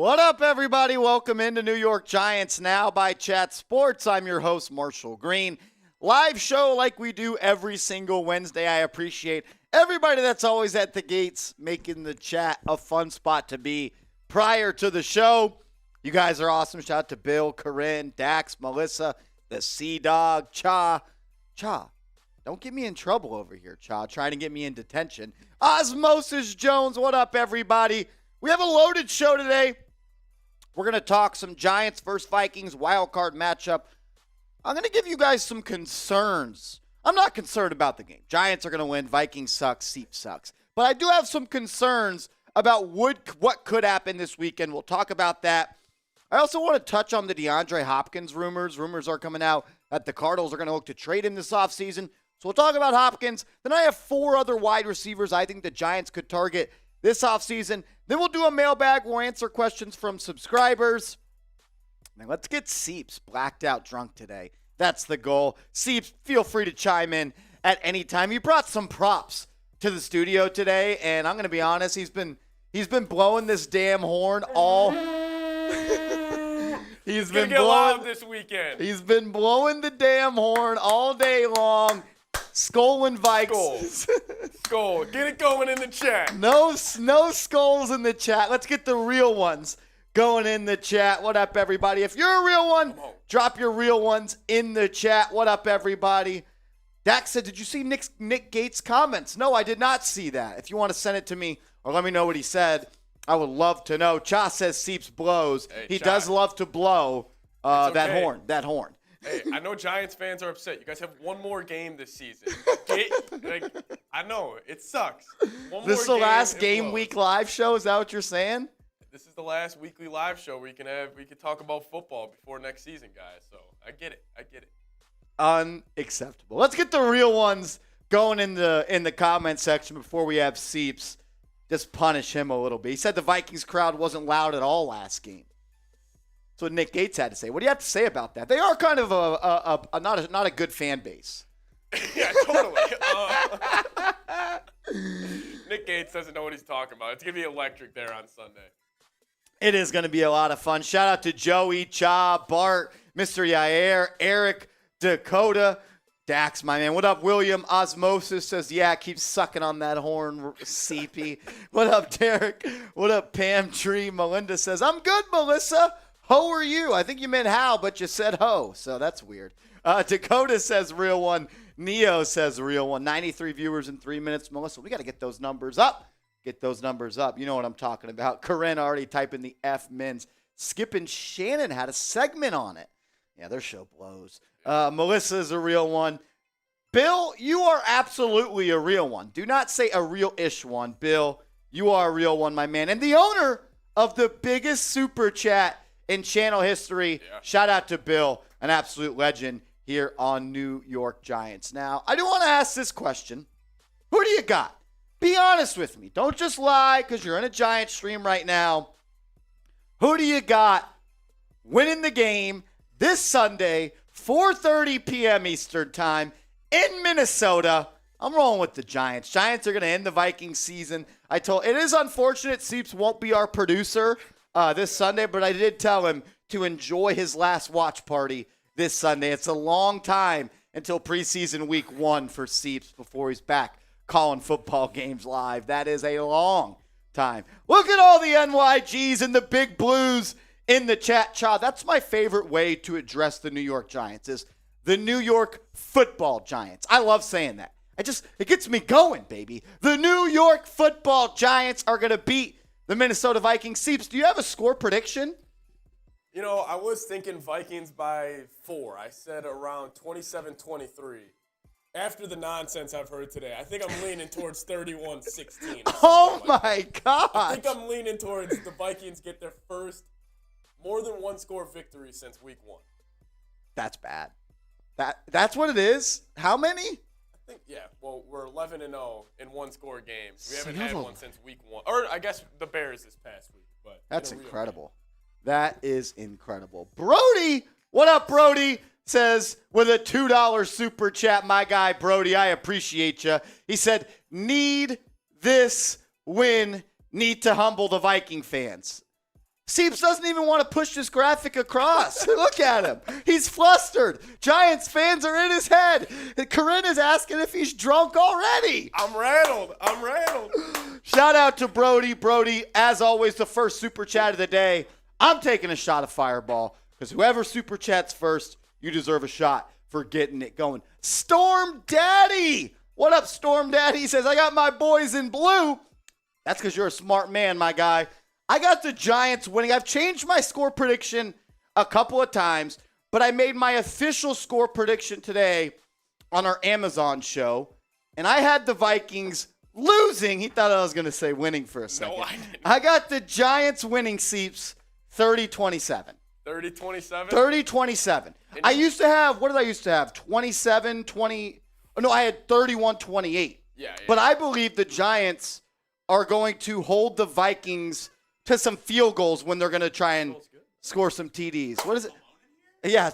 What up, everybody? Welcome into New York Giants Now by Chat Sports. I'm your host, Marshall Green. Live show like we do every single Wednesday. I appreciate everybody that's always at the gates, making the chat a fun spot to be prior to the show. You guys are awesome. Shout out to Bill, Corinne, Dax, Melissa, the Sea Dog, Cha. Don't get me in trouble over here, Cha. Trying to get me in detention. Osmosis Jones, what up, everybody? We have a loaded show today. We're going to talk some Giants versus Vikings wild card matchup. I'm going to give you guys some concerns. I'm not concerned about the game. Giants are going to win. Vikings suck. Seep sucks. But I do have some concerns about what could happen this weekend. We'll talk about that. I also want to touch on the Deandre Hopkins rumors. Rumors are coming out that the Cardinals are going to look to trade him this offseason. So we'll talk about Hopkins. Then I have 4 other wide receivers I think the Giants could target this offseason. Then we'll do a mailbag. We'll answer questions from subscribers. Now let's get Seeps blacked out drunk today. That's the goal. Seeps, feel free to chime in at any time. You brought some props to the studio today, and I'm going to be honest, he's been blowing this damn horn all He's been blowing this weekend. He's been blowing the damn horn all day long. Skolling Vikes. Skol. Get it going in the chat. No skulls in the chat. Let's get the real ones going in the chat. What up, everybody? If you're a real one, drop your real ones in the chat. What up, everybody? Dax said, did you see Nick Gates' comments? No, I did not see that. If you want to send it to me or let me know what he said, I would love to know. Cha says Seeps blows. Hey, he does love to blow that horn. Hey, I know Giants fans are upset. You guys have one more game this season. I know. It sucks. This is the last game week live show? Is that what you're saying? This is the last weekly live show where we can talk about football before next season, guys. So I get it. Unacceptable. Let's get the real ones going in the comment section before we have Seeps just punish him a little bit. He said the Vikings crowd wasn't loud at all last game. That's what Nick Gates had to say. What do you have to say about that? They are kind of not a good fan base. Yeah, totally. Nick Gates doesn't know what he's talking about. It's going to be electric there on Sunday. It is going to be a lot of fun. Shout out to Joey, Cha, Bart, Mr. Yair, Eric, Dakota, Dax, my man. What up, William? Osmosis says, yeah, keep sucking on that horn, CP. What up, Derek? What up, Pam Tree? Melinda says, I'm good, Melissa. Ho are you? I think you meant how, but you said ho, so that's weird. Dakota says real one. Neo says real one. 93 viewers in 3 minutes. Melissa, we got to get those numbers up. Get those numbers up. You know what I'm talking about. Corinne already typing the F-Mins. Skip and Shannon had a segment on it. Yeah, their show blows. Melissa is a real one. Bill, you are absolutely a real one. Do not say a real-ish one. Bill, you are a real one, my man. And the owner of the biggest super chat in channel history. Yeah. Shout out to Bill, an absolute legend here on New York Giants. Now, I do want to ask this question. Who do you got? Be honest with me. Don't just lie because you're in a Giants stream right now. Who do you got winning the game this Sunday, 4:30 p.m. Eastern time in Minnesota? I'm rolling with the Giants. Giants are going to end the Vikings season. It is unfortunate Seeps won't be our producer this Sunday, but I did tell him to enjoy his last watch party this Sunday. It's a long time until preseason week 1 for Seeps before he's back calling football games live. That is a long time. Look at all the NYGs and the big blues in the chat. Cha, that's my favorite way to address the New York Giants is the New York Football Giants. I love saying that. It gets me going, baby. The New York Football Giants are going to beat the Minnesota Vikings. Seeps, do you have a score prediction? You know, I was thinking Vikings by 4. I said around 27-23. After the nonsense I've heard today, I think I'm leaning towards 31-16. Oh, my God. I think I'm leaning towards the Vikings get their first more than one score victory since week 1. That's bad. That's what it is? How many? I think, yeah. Well, we're 11-0 in one-score games. We haven't had one since week 1. Or I guess the Bears this past week. But that's incredible. That is incredible. Brody, what up, Brody? Says with a $2 super chat, my guy Brody, I appreciate you. He said, need this win, need to humble the Viking fans. Seeps doesn't even want to push this graphic across. Look at him. He's flustered. Giants fans are in his head. Corinne is asking if he's drunk already. I'm rattled. Shout out to Brody. Brody, as always, the first super chat of the day. I'm taking a shot of Fireball because whoever super chats first, you deserve a shot for getting it going. Storm Daddy. What up, Storm Daddy? He says, I got my boys in blue. That's because you're a smart man, my guy. I got the Giants winning. I've changed my score prediction a couple of times, but I made my official score prediction today on our Amazon show, and I had the Vikings losing. He thought I was going to say winning for a second. No, I didn't. I got the Giants winning, Seeps, 30-27. 30-27? 30-27. I used to have, what did I used to have? 27-20. Oh, no, I had 31-28. Yeah. But I believe the Giants are going to hold the Vikings to some field goals when they're going to try and score some TDs. What is it? Yeah,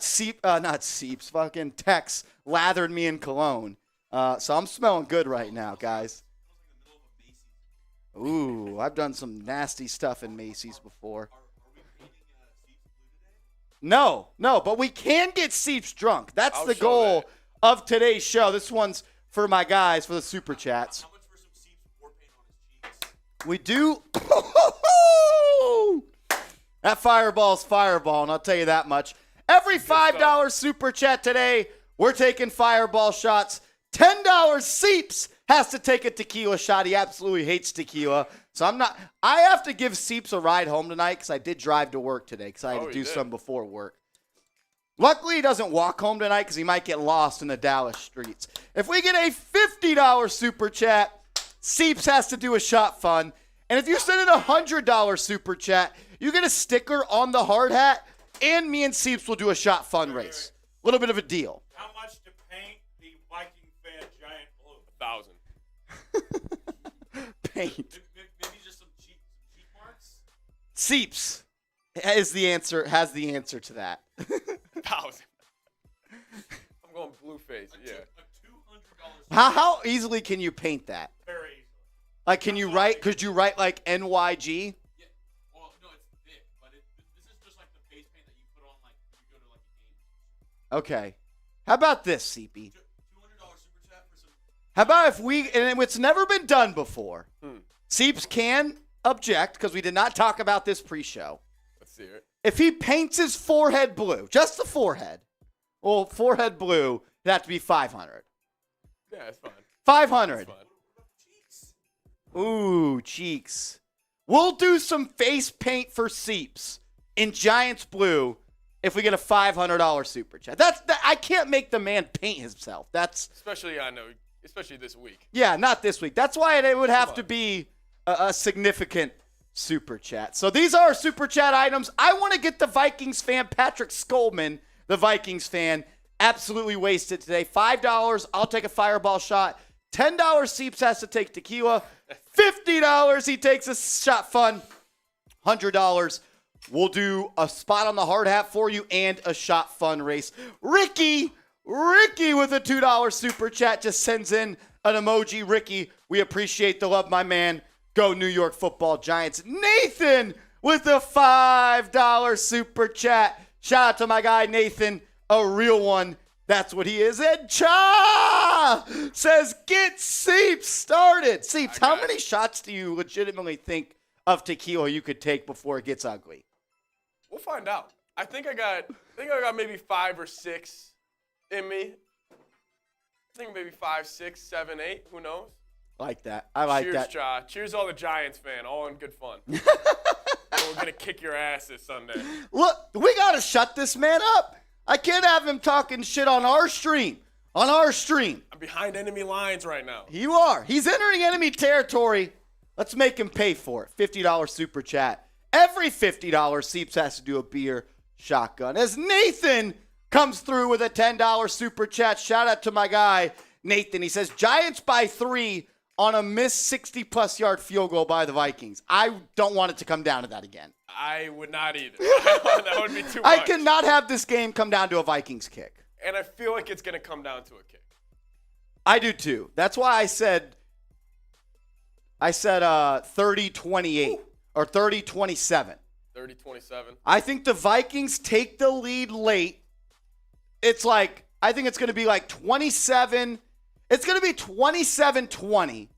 not Seeps. Fucking Tex lathered me in cologne. So I'm smelling good right now, guys. Ooh, I've done some nasty stuff in Macy's before. No, but we can get Seeps drunk. That's the goal of today's show. This one's for my guys for the super chats. How much for some Seeps war paint on his cheeks? We do. That Fireball's Fireball, and I'll tell you that much. Every $5 super chat today, we're taking Fireball shots. $10 Seeps has to take a tequila shot. He absolutely hates tequila. So I have to give Seeps a ride home tonight because I did drive to work today because I had to do some before work. Luckily, he doesn't walk home tonight because he might get lost in the Dallas streets. If we get a $50 super chat, Seeps has to do a shot fun. And if you send in a $100 super chat, you get a sticker on the hard hat, and me and Seeps will do a shot fun race. A little bit of a deal. How much to paint the Viking fan giant blue? 1,000. Paint. Maybe just some cheap marks? Seeps has the answer to that. 1,000. I'm going blue face. Yeah. A $200. How easily can you paint that? Very easily. Like, could you write like NYG? Yeah. Well, no, it's thick, but this is just like the face paint that you put on like when you go to like a game. Okay. How about this, Seepy? $200 super chat for some. How about if and it's never been done before. Seeps can object because we did not talk about this pre-show. Let's see it. If he paints his forehead blue, just the forehead, well, forehead blue, it'd have to be 500. Yeah, it's fine. 500. It's fine. Ooh, cheeks. We'll do some face paint for Seeps in Giants blue if we get a $500 super chat. I can't make the man paint himself. Especially this week. Yeah, not this week. That's why it would have to be a significant super chat. So these are our super chat items. I want to get the Vikings fan, Patrick Skolman, the Vikings fan, absolutely wasted today. $5, I'll take a Fireball shot. $10 Seeps has to take tequila. $50 he takes a shot fun. $100 we'll do a spot on the hard hat for you and a shot fun race. Ricky with a $2 super chat just sends in an emoji. Ricky, we appreciate the love, my man. Go New York Football Giants. Nathan with a $5 super chat. Shout out to my guy Nathan, a real one. That's what he is. And Cha says, get Seeps started. Seeps, how many shots do you legitimately think of tequila you could take before it gets ugly? We'll find out. I think I got maybe 5 or 6 in me. I think maybe 5, 6, 7, 8. Who knows? Like that. I like that. Cheers, Ja. Cheers, all the Giants fan. All in good fun. We're gonna kick your ass this Sunday. Look, we gotta shut this man up. I can't have him talking shit on our stream. I'm behind enemy lines right now. You are. He's entering enemy territory. Let's make him pay for it. $50 super chat. Every $50 Seeps has to do a beer shotgun. As Nathan comes through with a $10 super chat. Shout out to my guy, Nathan. He says, Giants by 3 on a missed 60-plus yard field goal by the Vikings. I don't want it to come down to that again. I would not either. That would be too much. I cannot have this game come down to a Vikings kick. And I feel like it's going to come down to a kick. I do too. That's why I said 30-28 or 30-27. 30-27. I think the Vikings take the lead late. I think it's going to be like 27. It's going to be 27-20. Okay.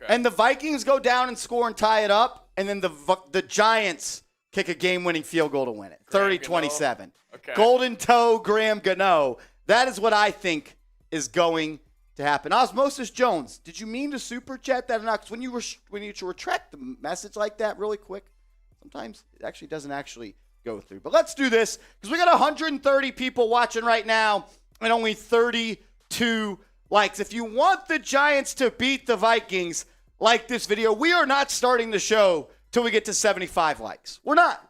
And the Vikings go down and score and tie it up. And then the Giants kick a game-winning field goal to win it. 30-27. Okay. Golden Toe, Graham Gano. That is what I think is going to happen. Osmosis Jones, did you mean to super chat that or not? 'Cause when you retract the message like that really quick, sometimes it actually doesn't actually go through. But let's do this because we got 130 people watching right now and only 32 likes. If you want the Giants to beat the Vikings, like this video, we are not starting the show till we get to 75 likes. We're not.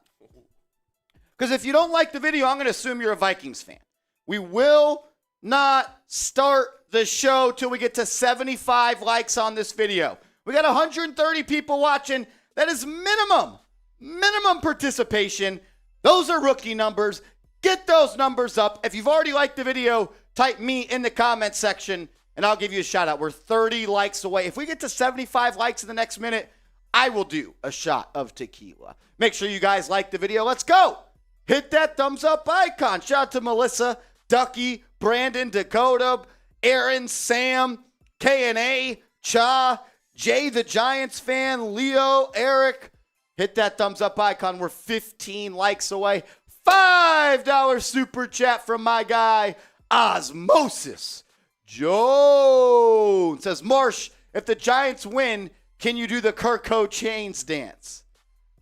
Because if you don't like the video, I'm going to assume you're a Vikings fan. We will not start the show till we get to 75 likes on this video. We got 130 people watching. That is minimum participation. Those are rookie numbers. Get those numbers up. If you've already liked the video, type me in the comment section, and I'll give you a shout out. We're 30 likes away. If we get to 75 likes in the next minute, I will do a shot of tequila. Make sure you guys like the video. Let's go. Hit that thumbs up icon. Shout out to Melissa, Ducky, Brandon, Dakota, Aaron, Sam, K&A, Cha, Jay the Giants fan, Leo, Eric. Hit that thumbs up icon. We're 15 likes away. $5 super chat from my guy, Osmosis Jones. Says, Marsh, if the Giants win, can you do the Kirko Chains dance?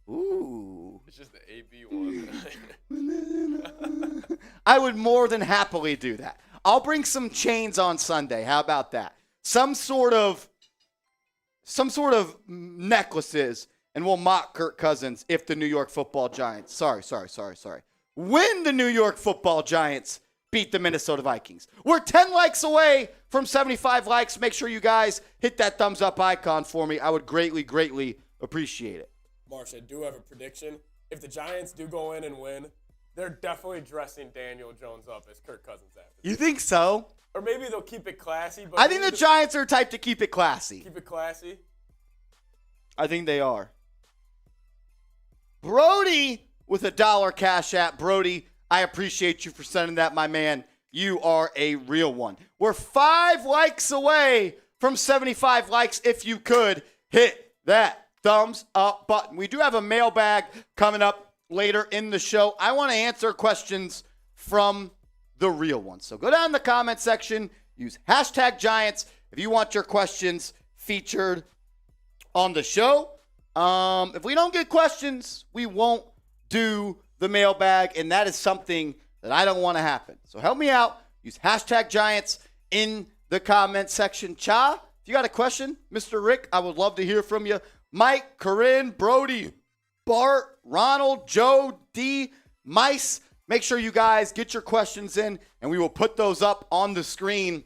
Ooh. It's just the AB one. I would more than happily do that. I'll bring some chains on Sunday. How about that? Some sort of necklaces, and we'll mock Kirk Cousins if the New York Football Giants. Sorry. When the New York Football Giants beat the Minnesota Vikings. We're 10 likes away from 75 likes. Make sure you guys hit that thumbs up icon for me. I would greatly appreciate it. Marsh, I do have a prediction. If the Giants do go in and win, they're definitely dressing Daniel Jones up as Kirk Cousins after. You think so? Or maybe they'll keep it classy. But I think the Giants are type to keep it classy. Keep it classy? I think they are. Brody with $1 cash app. Brody, I appreciate you for sending that, my man. You are a real one. We're 5 likes away from 75 likes. If you could, hit that thumbs up button. We do have a mailbag coming up later in the show. I want to answer questions from the real ones. So go down in the comment section, use hashtag Giants if you want your questions featured on the show. If we don't get questions, we won't do the mailbag, and that is something that I don't want to happen. So help me out. Use hashtag Giants in the comment section. Cha, if you got a question, Mr. Rick, I would love to hear from you. Mike, Corinne, Brody, Bart, Ronald, Joe, D, Mice. Make sure you guys get your questions in, and we will put those up on the screen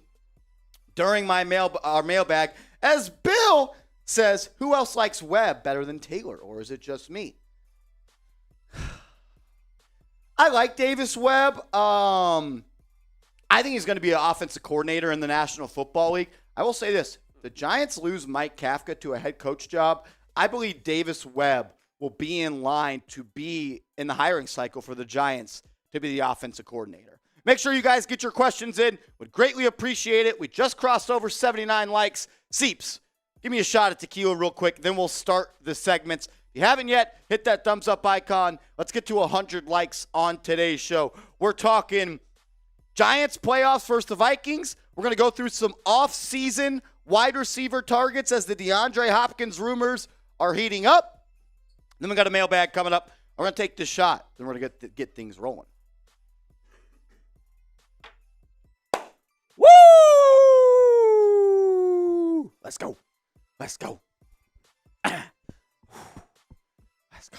during our mailbag. As Bill says, who else likes Webb better than Taylor, or is it just me? I like Davis Webb. I think he's going to be an offensive coordinator in the National Football League. I will say this. The Giants lose Mike Kafka to a head coach job. I believe Davis Webb will be in line to be in the hiring cycle for the Giants to be the offensive coordinator. Make sure you guys get your questions in. Would greatly appreciate it. We just crossed over 79 likes. Seeps, give me a shot at tequila real quick. Then we'll start the segments. If you haven't yet, hit that thumbs up icon. Let's get to 100 likes on today's show. We're talking Giants playoffs versus the Vikings. We're going to go through some off-season wide receiver targets as the Deandre Hopkins rumors are heating up. Then we got a mailbag coming up. We're going to take this shot. Then we're going to get things rolling. Woo! Let's go. Let's go. Let's go.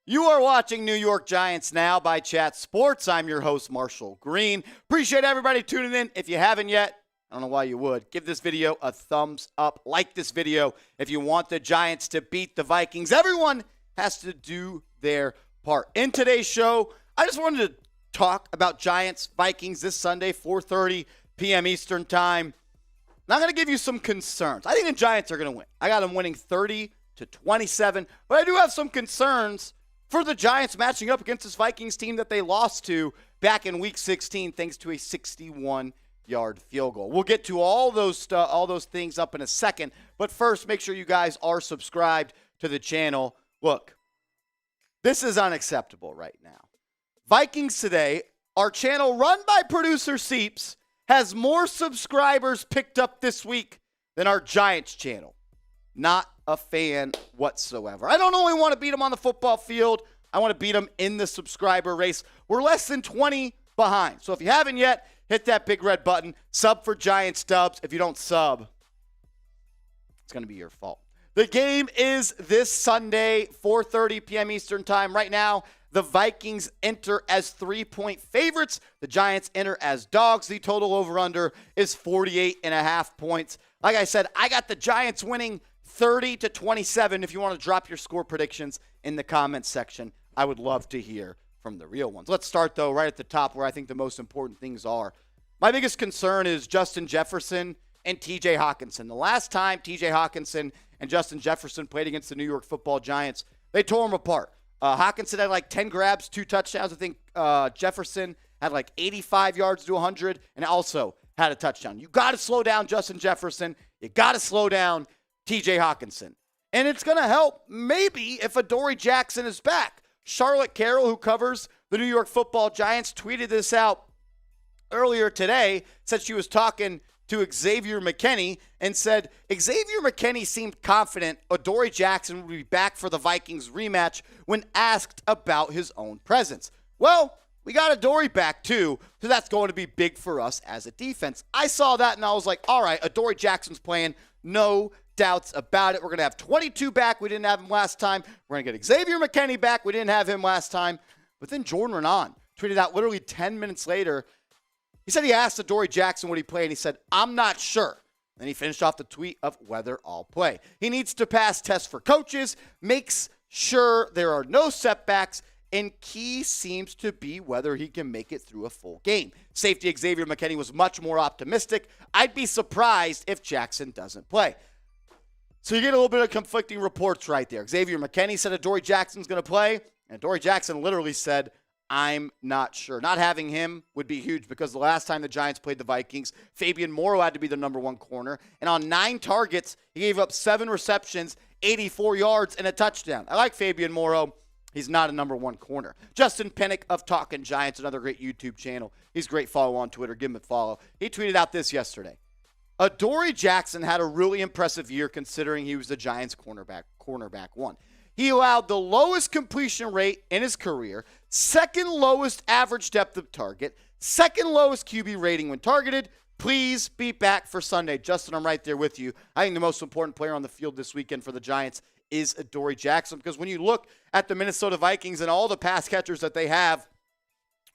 You are watching New York Giants Now by Chat Sports. I'm your host, Marshall Green. Appreciate everybody tuning in. If you haven't yet, I don't know why you would, give this video a thumbs up. Like this video if you want the Giants to beat the Vikings. Everyone has to do their part. In today's show, I just wanted to talk about Giants Vikings this Sunday, 4:30 p.m. Eastern Time. Now I'm going to give you some concerns. I think the Giants are going to win. I got them winning 30-27, but I do have some concerns for the Giants matching up against this Vikings team that they lost to back in Week 16 thanks to a 61-yard field goal. We'll get to all those things up in a second, but first, make sure you guys are subscribed to the channel. Look, this is unacceptable right now. Vikings Today, our channel run by producer Seeps, has more subscribers picked up this week than our Giants channel. Not a fan whatsoever. I don't only want to beat them on the football field. I want to beat them in the subscriber race. We're less than 20 behind. So if you haven't yet, hit that big red button. Sub for Giants Dubs. If you don't sub, it's going to be your fault. The game is this Sunday, 4:30 p.m. Eastern Time. Right now, the Vikings enter as 3-point favorites. The Giants enter as dogs. The total over-under is 48.5 points. Like I said, I got the Giants winning 30-27. If you want to drop your score predictions in the comments section, I would love to hear from the real ones. Let's start, though, right at the top where I think the most important things are. My biggest concern is Justin Jefferson and TJ Hawkinson. The last time TJ Hawkinson and Justin Jefferson played against the New York Football Giants, they tore them apart. Hawkinson had like 10 grabs, 2 touchdowns. I think Jefferson had like 85 yards to 100 and also had a touchdown. You got to slow down Justin Jefferson. You got to slow down TJ Hawkinson. And it's going to help maybe if Adoree Jackson is back. Charlotte Carroll, who covers the New York Football Giants, tweeted this out earlier today, said she was talking to Xavier McKinney and said Xavier McKinney seemed confident Adoree Jackson would be back for the Vikings rematch when asked about his own presence. Well, we got Adoree back too, so that's going to be big for us as a defense. I saw that and I was like, all right, Adoree Jackson's playing, no doubts about it. We're going to have 22 back. We didn't have him last time. We're going to get Xavier McKinney back. We didn't have him last time. But then Jordan Renan tweeted out literally 10 minutes later. He said he asked Adoree Jackson would he play, and he said, I'm not sure. Then he finished off the tweet of whether I'll play. He needs to pass tests for coaches, makes sure there are no setbacks, and key seems to be whether he can make it through a full game. Safety Xavier McKinney was much more optimistic. I'd be surprised if Jackson doesn't play. So you get a little bit of conflicting reports right there. Xavier McKinney said Adoree Jackson's going to play, and Adoree Jackson literally said, I'm not sure. Not having him would be huge because the last time the Giants played the Vikings, Fabian Morrow had to be the number one corner. And on 9 targets, he gave up 7 receptions, 84 yards, and a touchdown. I like Fabian Morrow. He's not a number one corner. Justin Pennick of Talkin' Giants, another great YouTube channel. He's a great follow on Twitter. Give him a follow. He tweeted out this yesterday. Adoree Jackson had a really impressive year considering he was the Giants cornerback 1. He allowed the lowest completion rate in his career, second lowest average depth of target, second lowest QB rating when targeted. Please be back for Sunday. Justin, I'm right there with you. I think the most important player on the field this weekend for the Giants is Adoree Jackson because when you look at the Minnesota Vikings and all the pass catchers that they have,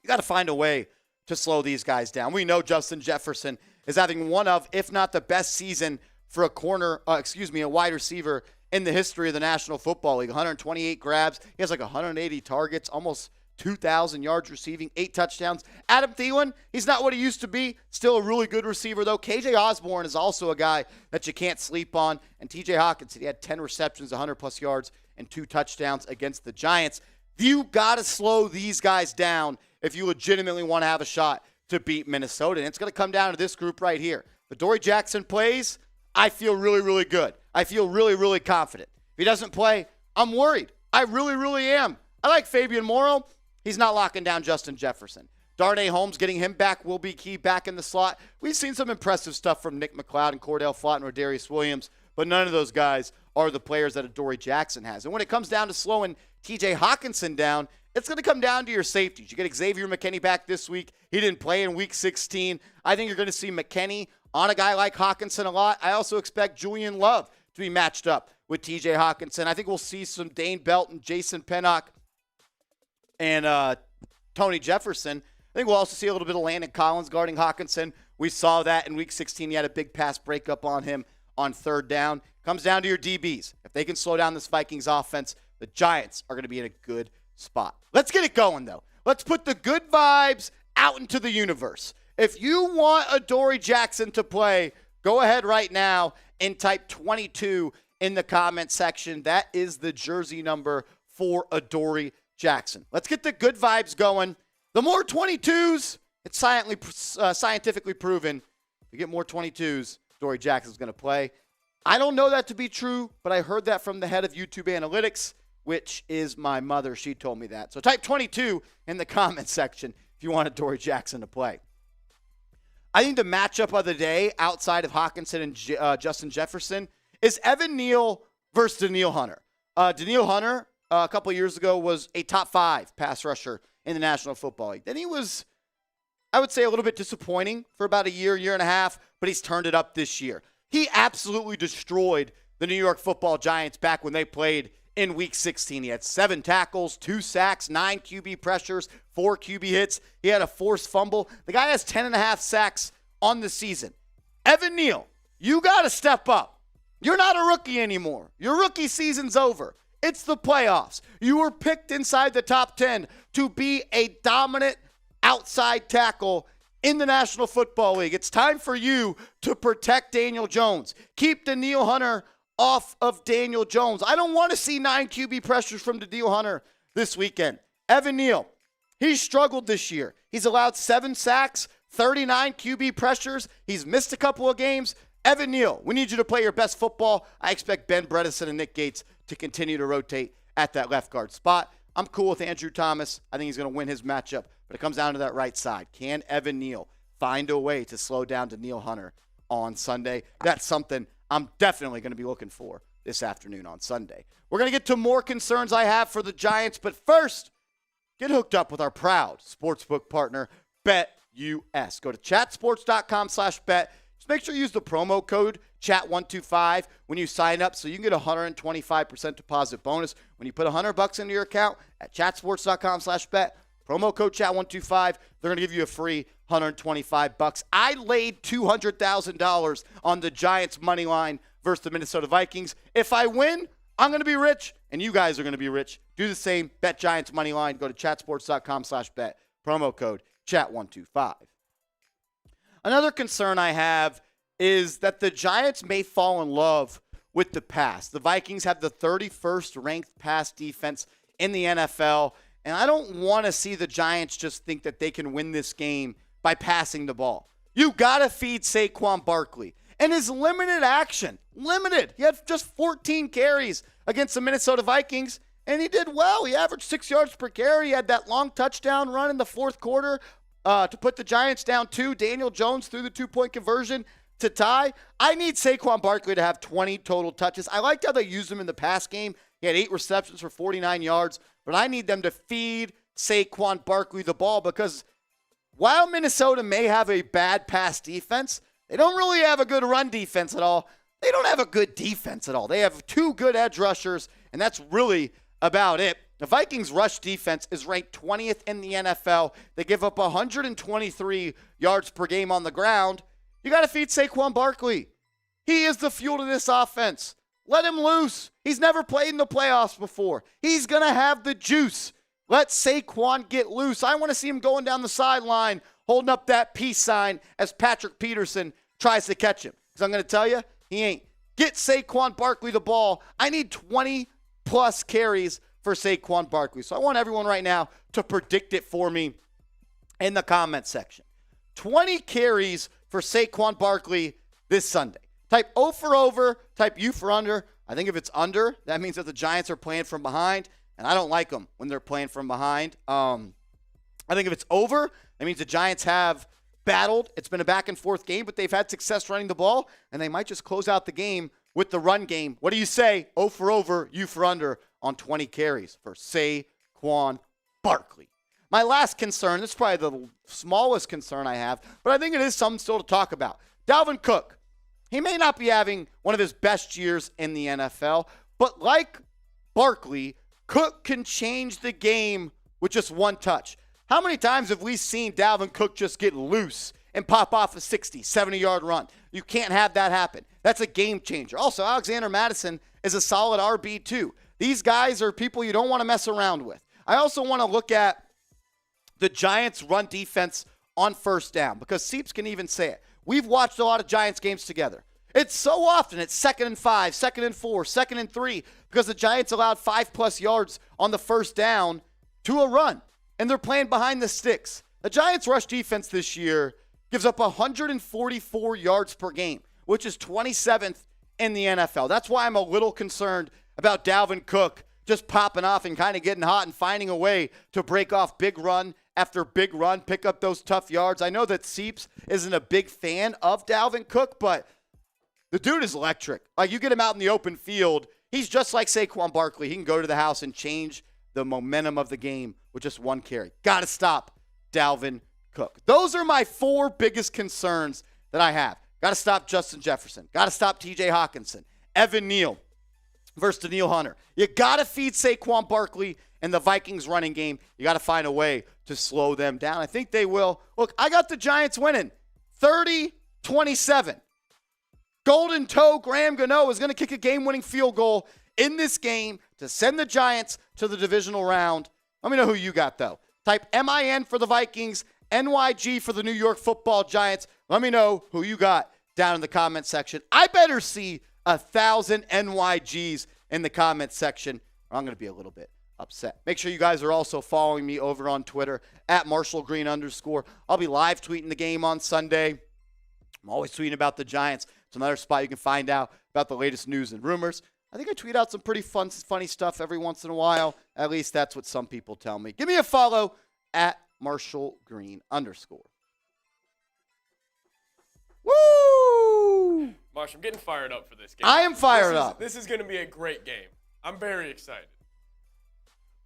you got to find a way to slow these guys down. We know Justin Jefferson is having one of, if not the best season for a wide receiver in the history of the National Football League. 128 grabs. He has like 180 targets, almost 2,000 yards receiving, 8 touchdowns. Adam Thielen, he's not what he used to be. Still a really good receiver, though. KJ Osborne is also a guy that you can't sleep on. And TJ Hawkinson, he had 10 receptions, 100-plus yards, and 2 touchdowns against the Giants. You got to slow these guys down if you legitimately want to have a shot to beat Minnesota. And it's going to come down to this group right here. If Adoree Jackson plays, I feel really, really good. I feel really, really confident. If he doesn't play, I'm worried. I really, really am. I like Fabian Morrow. He's not locking down Justin Jefferson. Darnay Holmes, getting him back will be key back in the slot. We've seen some impressive stuff from Nick McLeod and Cordell Flott and Rodarius Williams, but none of those guys are the players that Adoree Jackson has. And when it comes down to slowing TJ Hawkinson down, it's going to come down to your safeties. You get Xavier McKinney back this week. He didn't play in Week 16. I think you're going to see McKinney on a guy like Hawkinson a lot. I also expect Julian Love to be matched up with TJ Hawkinson. I think we'll see some Dane Belton, Jason Pennock, and Tony Jefferson. I think we'll also see a little bit of Landon Collins guarding Hawkinson. We saw that in Week 16. He had a big pass breakup on him on 3rd down. Comes down to your DBs. If they can slow down this Vikings offense, the Giants are going to be in a good spot. Let's get it going, though. Let's put the good vibes out into the universe. If you want Adoree Jackson to play, Go ahead right now and type 22 in the comment section. That is the jersey number for Adoree Jackson. Let's get the good vibes going. The more 22s, it's scientifically proven. You get more 22s, Adoree Jackson's going to play. I don't know that to be true, but I heard that from the head of YouTube Analytics, which is my mother. She told me that. So type 22 in the comment section if you want Adoree Jackson to play. I think the matchup of the day outside of Hawkinson and Justin Jefferson is Evan Neal versus Danielle Hunter. Danielle Hunter, a couple of years ago, was a top 5 pass rusher in the National Football League. Then he was, I would say, a little bit disappointing for about a year and a half, but he's turned it up this year. He absolutely destroyed the New York Football Giants back when they played in Week 16. He had 7 tackles, 2 sacks, 9 QB pressures, 4 QB hits. He had a forced fumble. The guy has 10.5 sacks on the season. Evan Neal, you got to step up. You're not a rookie anymore. Your rookie season's over. It's the playoffs. You were picked inside the top 10 to be a dominant outside tackle in the National Football League. It's time for you to protect Daniel Jones. Keep Danielle Hunter off of Daniel Jones. I don't want to see 9 QB pressures from Danielle Hunter this weekend. Evan Neal, he's struggled this year. He's allowed 7 sacks, 39 QB pressures. He's missed a couple of games. Evan Neal, we need you to play your best football. I expect Ben Bredesen and Nick Gates to continue to rotate at that left guard spot. I'm cool with Andrew Thomas. I think he's going to win his matchup, but it comes down to that right side. Can Evan Neal find a way to slow down Danielle Hunter on Sunday? That's something I'm definitely going to be looking for this afternoon on Sunday. We're going to get to more concerns I have for the Giants, but first, get hooked up with our proud sportsbook partner, BetUS. Go to chatsports.com/bet. Just make sure you use the promo code chat125 when you sign up so you can get a 125% deposit bonus. When you put $100 into your account at chatsports.com/bet, promo code chat125, they're going to give you a free $125. I laid $200,000 on the Giants money line versus the Minnesota Vikings. If I win, I'm going to be rich, and you guys are going to be rich. Do the same. Bet Giants money line. Go to chatsports.com/bet. Promo code chat125. Another concern I have is that the Giants may fall in love with the pass. The Vikings have the 31st ranked pass defense in the NFL, and I don't want to see the Giants just think that they can win this game by passing the ball. You got to feed Saquon Barkley. And his limited action, limited. He had just 14 carries against the Minnesota Vikings, and he did well. He averaged 6 yards per carry. He had that long touchdown run in the fourth quarter to put the Giants down 2. Daniel Jones threw the 2-point conversion to tie. I need Saquon Barkley to have 20 total touches. I liked how they used him in the pass game. He had 8 receptions for 49 yards, but I need them to feed Saquon Barkley the ball because while Minnesota may have a bad pass defense, they don't really have a good run defense at all. They don't have a good defense at all. They have 2 good edge rushers, and that's really about it. The Vikings' rush defense is ranked 20th in the NFL. They give up 123 yards per game on the ground. You got to feed Saquon Barkley. He is the fuel to this offense. Let him loose. He's never played in the playoffs before. He's going to have the juice. Let Saquon get loose. I want to see him going down the sideline, holding up that peace sign as Patrick Peterson tries to catch him. Because I'm going to tell you, he ain't. Get Saquon Barkley the ball. I need 20-plus carries for Saquon Barkley. So I want everyone right now to predict it for me in the comment section. 20 carries for Saquon Barkley this Sunday. Type O for over, type U for under. I think if it's under, that means that the Giants are playing from behind, and I don't like them when they're playing from behind. I think if it's over, that means the Giants have battled. It's been a back-and-forth game, but they've had success running the ball, and they might just close out the game with the run game. What do you say? O for over, U for under on 20 carries for Saquon Barkley. My last concern, this is probably the smallest concern I have, but I think it is something still to talk about. Dalvin Cook. He may not be having one of his best years in the NFL, but like Barkley, Cook can change the game with just one touch. How many times have we seen Dalvin Cook just get loose and pop off a 60, 70-yard run? You can't have that happen. That's a game changer. Also, Alexander Mattison is a solid RB too. These guys are people you don't want to mess around with. I also want to look at the Giants' run defense on first down because Seeps can even say it. we've watched a lot of Giants games together. It's so often it's 2nd and 5, 2nd and 4, 2nd and 3 because the Giants allowed 5+ yards on the first down to a run, and they're playing behind the sticks. The Giants' rush defense this year gives up 144 yards per game, which is 27th in the NFL. That's why I'm a little concerned about Dalvin Cook just popping off and kind of getting hot and finding a way to break off big run after big run, pick up those tough yards. I know that Seeps isn't a big fan of Dalvin Cook, but the dude is electric. Like, you get him out in the open field, he's just like Saquon Barkley. He can go to the house and change the momentum of the game with just one carry. Got to stop Dalvin Cook. Those are my 4 biggest concerns that I have. Got to stop Justin Jefferson. Got to stop TJ Hawkinson. Evan Neal versus Daniil Hunter. You got to feed Saquon Barkley and the Vikings running game. You got to find a way to slow them down. I think they will. Look, I got the Giants winning 30-27. Golden Toe Graham Gano is going to kick a game-winning field goal in this game to send the Giants to the divisional round. Let me know who you got, though. Type MIN for the Vikings, NYG for the New York Football Giants. Let me know who you got down in the comment section. I better see 1,000 NYGs in the comment section, or I'm going to be a little bit upset. Make sure you guys are also following me over on Twitter at @MarshallGreen_. I'll be live tweeting the game on Sunday. I'm always tweeting about the Giants. It's another spot you can find out about the latest news and rumors. I think I tweet out some pretty funny stuff every once in a while. At least that's what some people tell me. Give me a follow at @MarshallGreen_. Woo! Marsh, I'm getting fired up for this game. I am fired up. This is going to be a great game. I'm very excited.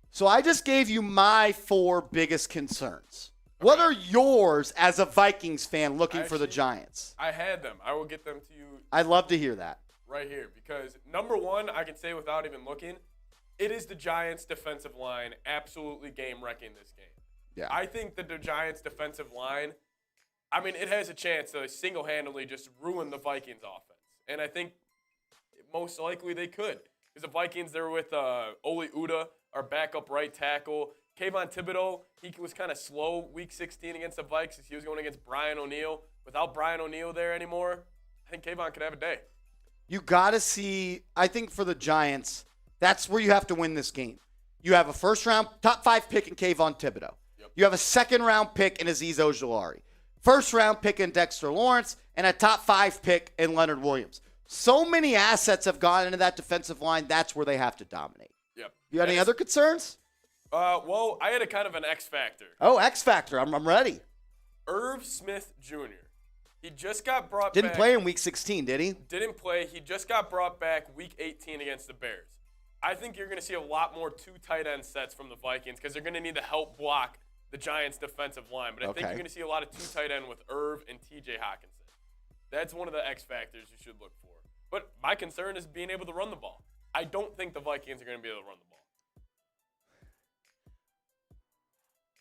So I just gave you my 4 biggest concerns. Okay. What are yours as a Vikings fan looking for the Giants? I had them. I will get them to you. I'd love to hear that. Right here, because number 1, I can say without even looking, it is the Giants' defensive line absolutely game-wrecking this game. Yeah. I think that the Giants' defensive line, I mean, it has a chance to single-handedly just ruin the Vikings' offense. And I think most likely they could. Because the Vikings, they're with Oli Uda, our backup right tackle. Kayvon Thibodeau, he was kind of slow week 16 against the Vikings. He was going against Brian O'Neill. Without Brian O'Neill there anymore, I think Kayvon could have a day. You got to see, I think for the Giants, that's where you have to win this game. You have a first-round, top 5 pick in Kayvon Thibodeau. Yep. You have a second-round pick in Azeez Ojulari. First-round pick in Dexter Lawrence, and a top 5 pick in Leonard Williams. So many assets have gone into that defensive line, that's where they have to dominate. Yep. You got any other concerns? Well, I had a kind of an X factor. Oh, X factor. I'm ready. Irv Smith Jr. He just got brought Didn't back. play in Week 16, did he? Didn't play. He just got brought back Week 18 against the Bears. I think you're going to see a lot more 2 tight end sets from the Vikings because they're going to need to help block the Giants' defensive line. But I think you're going to see a lot of 2 tight end with Irv and TJ Hawkinson. That's one of the X factors you should look for. But my concern is being able to run the ball. I don't think the Vikings are going to be able to run the ball.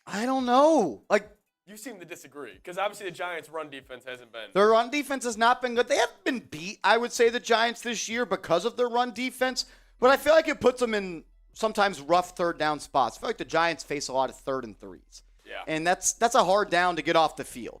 I don't know. Like, you seem to disagree because obviously the Giants' run defense hasn't been. Their run defense has not been good. They haven't been beat, I would say, the Giants this year because of their run defense. But I feel like it puts them in sometimes rough third down spots. I feel like the Giants face a lot of 3rd and 3s. Yeah. And that's a hard down to get off the field.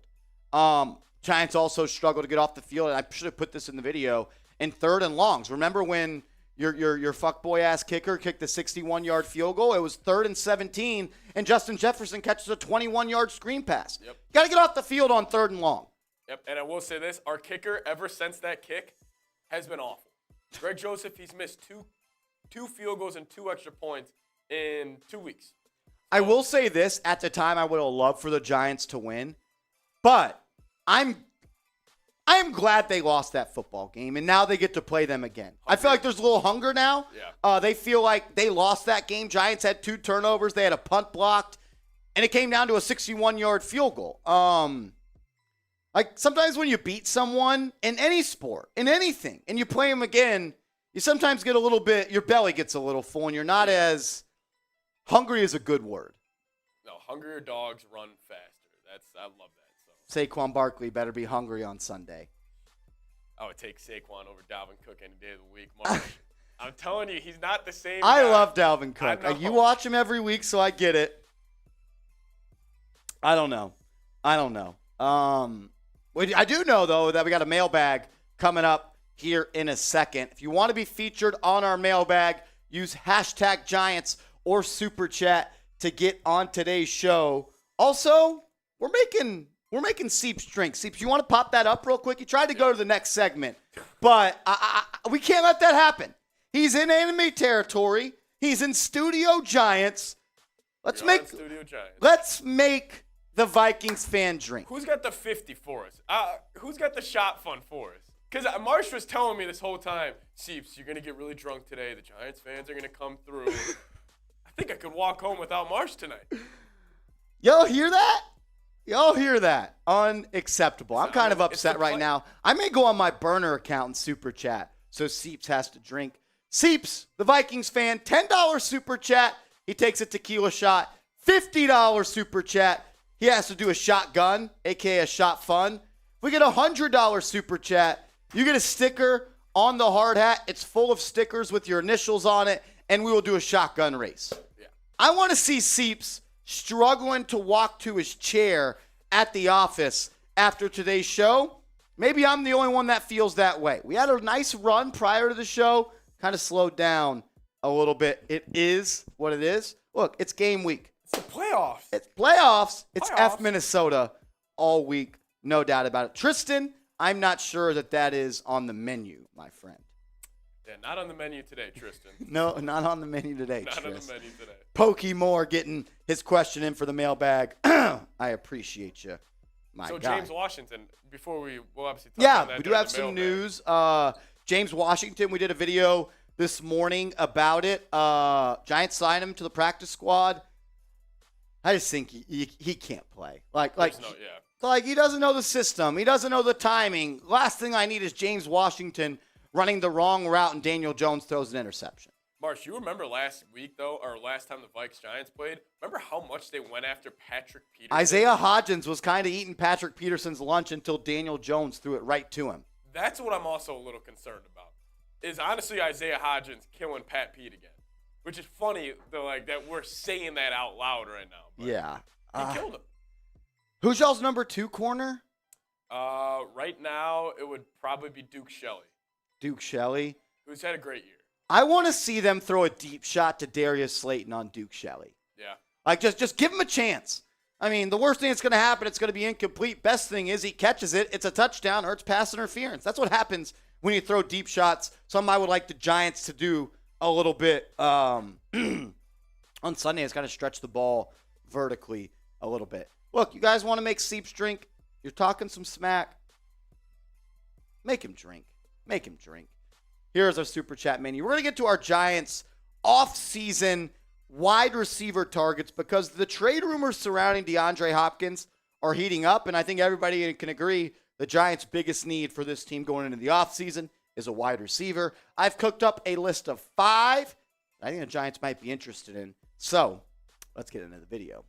Giants also struggle to get off the field, and I should have put this in the video, in 3rd and longs. Remember when your fuckboy-ass kicker kicked the 61-yard field goal? It was 3rd and 17, and Justin Jefferson catches a 21-yard screen pass. Yep. Got to get off the field on 3rd and long. Yep, and I will say this. Our kicker, ever since that kick, has been awful. Greg Joseph, he's missed two field goals and 2 extra points in 2 weeks. I will say this. At the time, I would have loved for the Giants to win, but I'm glad they lost that football game, and now they get to play them again. I feel like there's a little hunger now. Yeah. They feel like they lost that game. Giants had 2 turnovers. They had a punt blocked, and it came down to a 61-yard field goal. Like sometimes when you beat someone in any sport, in anything, and you play them again, you sometimes get a little bit, your belly gets a little full, and you're not as hungry is a good word. No, hungrier dogs run faster. I love that. Saquon Barkley better be hungry on Sunday. I would take Saquon over Dalvin Cook any day of the week, Mark. I'm telling you, he's not the same I guy. love Dalvin Cook. I know. You watch him every week, so I get it. I don't know. I do know, though, that we got a mailbag coming up here in a second. If you want to be featured on our mailbag, use hashtag Giants or Super Chat to get on today's show. Also, we're making Seeps drink. Seeps, you want to pop that up real quick? He tried to go to the next segment, but we can't let that happen. He's in anime territory. He's in Studio Giants. Let's make the Vikings fan drink. Who's got the 50 for us? Who's got the shot fund for us? Because Marsh was telling me this whole time, Seeps, you're going to get really drunk today. The Giants fans are going to come through. I think I could walk home without Marsh tonight. Y'all hear that? Y'all hear that? Unacceptable. I'm kind of upset right now. I may go on my burner account and Super Chat, so Seeps has to drink. Seeps, the Vikings fan, $10 Super Chat. He takes a tequila shot. $50 Super Chat. He has to do a shotgun, a.k.a. a shot fun. If we get a $100 Super Chat, you get a sticker on the hard hat. It's full of stickers with your initials on it, and we will do a shotgun race. Yeah. I want to see Seeps struggling to walk to his chair at the office after today's show. Maybe I'm the only one that feels that way. We had a nice run prior to the show, kind of slowed down a little bit. It is what it is. Look, it's game week. It's the playoffs. It's playoffs. It's F Minnesota all week. No doubt about it. Tristan, I'm not sure that is on the menu, my friend. Yeah, not on the menu today, Tristan. No, not on the menu today, Not Tris. on the menu today. Pokey Moore getting his question in for the mailbag. I appreciate you, my guy. James Washington, before we'll obviously talk on that. We do have some news. James Washington, we did a video this morning about it. Giants signed him to the practice squad. I just think he can't play. Like he doesn't know the system. He doesn't know the timing. Last thing I need is James Washington running the wrong route and Daniel Jones throws an interception. Marsh, you remember last week, though, or last time the Vikes-Giants played? Remember how much they went after Patrick Peterson? Isaiah Hodgins was kind of eating Patrick Peterson's lunch until Daniel Jones threw it right to him. That's what I'm also a little concerned about, is honestly Isaiah Hodgins killing Pat Pete again, which is funny, though, like, that we're saying that out loud right now. But yeah. He killed him. Who's y'all's number 2 corner? Right now, it would probably be Duke Shelley. Duke Shelley. Who's had a great year. I want to see them throw a deep shot to Darius Slayton on Duke Shelley. Yeah. Like, just give him a chance. I mean, the worst thing that's going to happen, it's going to be incomplete. Best thing is he catches it. It's a touchdown or it's pass interference. That's what happens when you throw deep shots. Something I would like the Giants to do a little bit on Sunday is kind of stretch the ball vertically a little bit. Look, you guys want to make Seeps drink? You're talking some smack. Make him drink. Make him drink. Here's our Super Chat menu. We're going to get to our Giants off-season wide receiver targets because the trade rumors surrounding DeAndre Hopkins are heating up, and I think everybody can agree the Giants' biggest need for this team going into the offseason is a wide receiver. I've cooked up a list of 5 I think the Giants might be interested in. So, let's get into the video.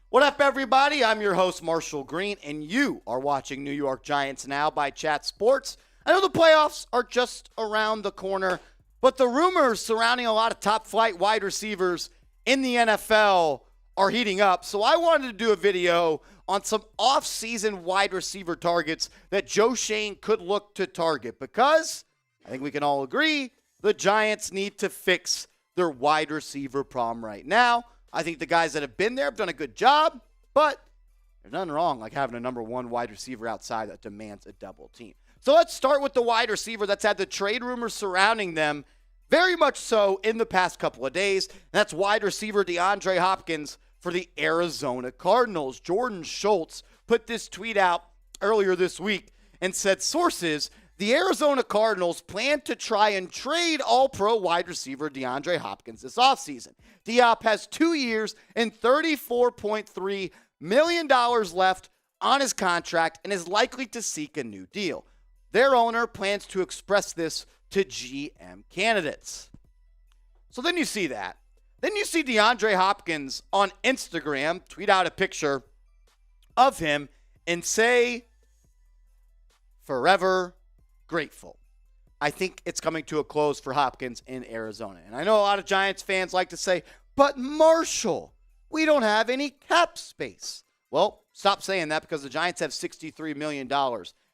What up, everybody? I'm your host, Marshall Green, and you are watching New York Giants Now by Chat Sports. I know the playoffs are just around the corner, but the rumors surrounding a lot of top-flight wide receivers in the NFL are heating up. So I wanted to do a video on some off-season wide receiver targets that Joe Shane could look to target because I think we can all agree the Giants need to fix their wide receiver problem right now. I think the guys that have been there have done a good job, but there's nothing wrong like having a number 1 wide receiver outside that demands a double team. So let's start with the wide receiver that's had the trade rumors surrounding them very much so in the past couple of days. And that's wide receiver DeAndre Hopkins for the Arizona Cardinals. Jordan Schultz put this tweet out earlier this week and said, sources, the Arizona Cardinals plan to try and trade all-pro wide receiver DeAndre Hopkins this offseason. Diop has 2 years and $34.3 million left on his contract and is likely to seek a new deal. Their owner plans to express this to GM candidates. So then you see that. Then you see DeAndre Hopkins on Instagram tweet out a picture of him and say, forever grateful. I think it's coming to a close for Hopkins in Arizona. And I know a lot of Giants fans like to say, but Marshall, we don't have any cap space. Well, stop saying that because the Giants have $63 million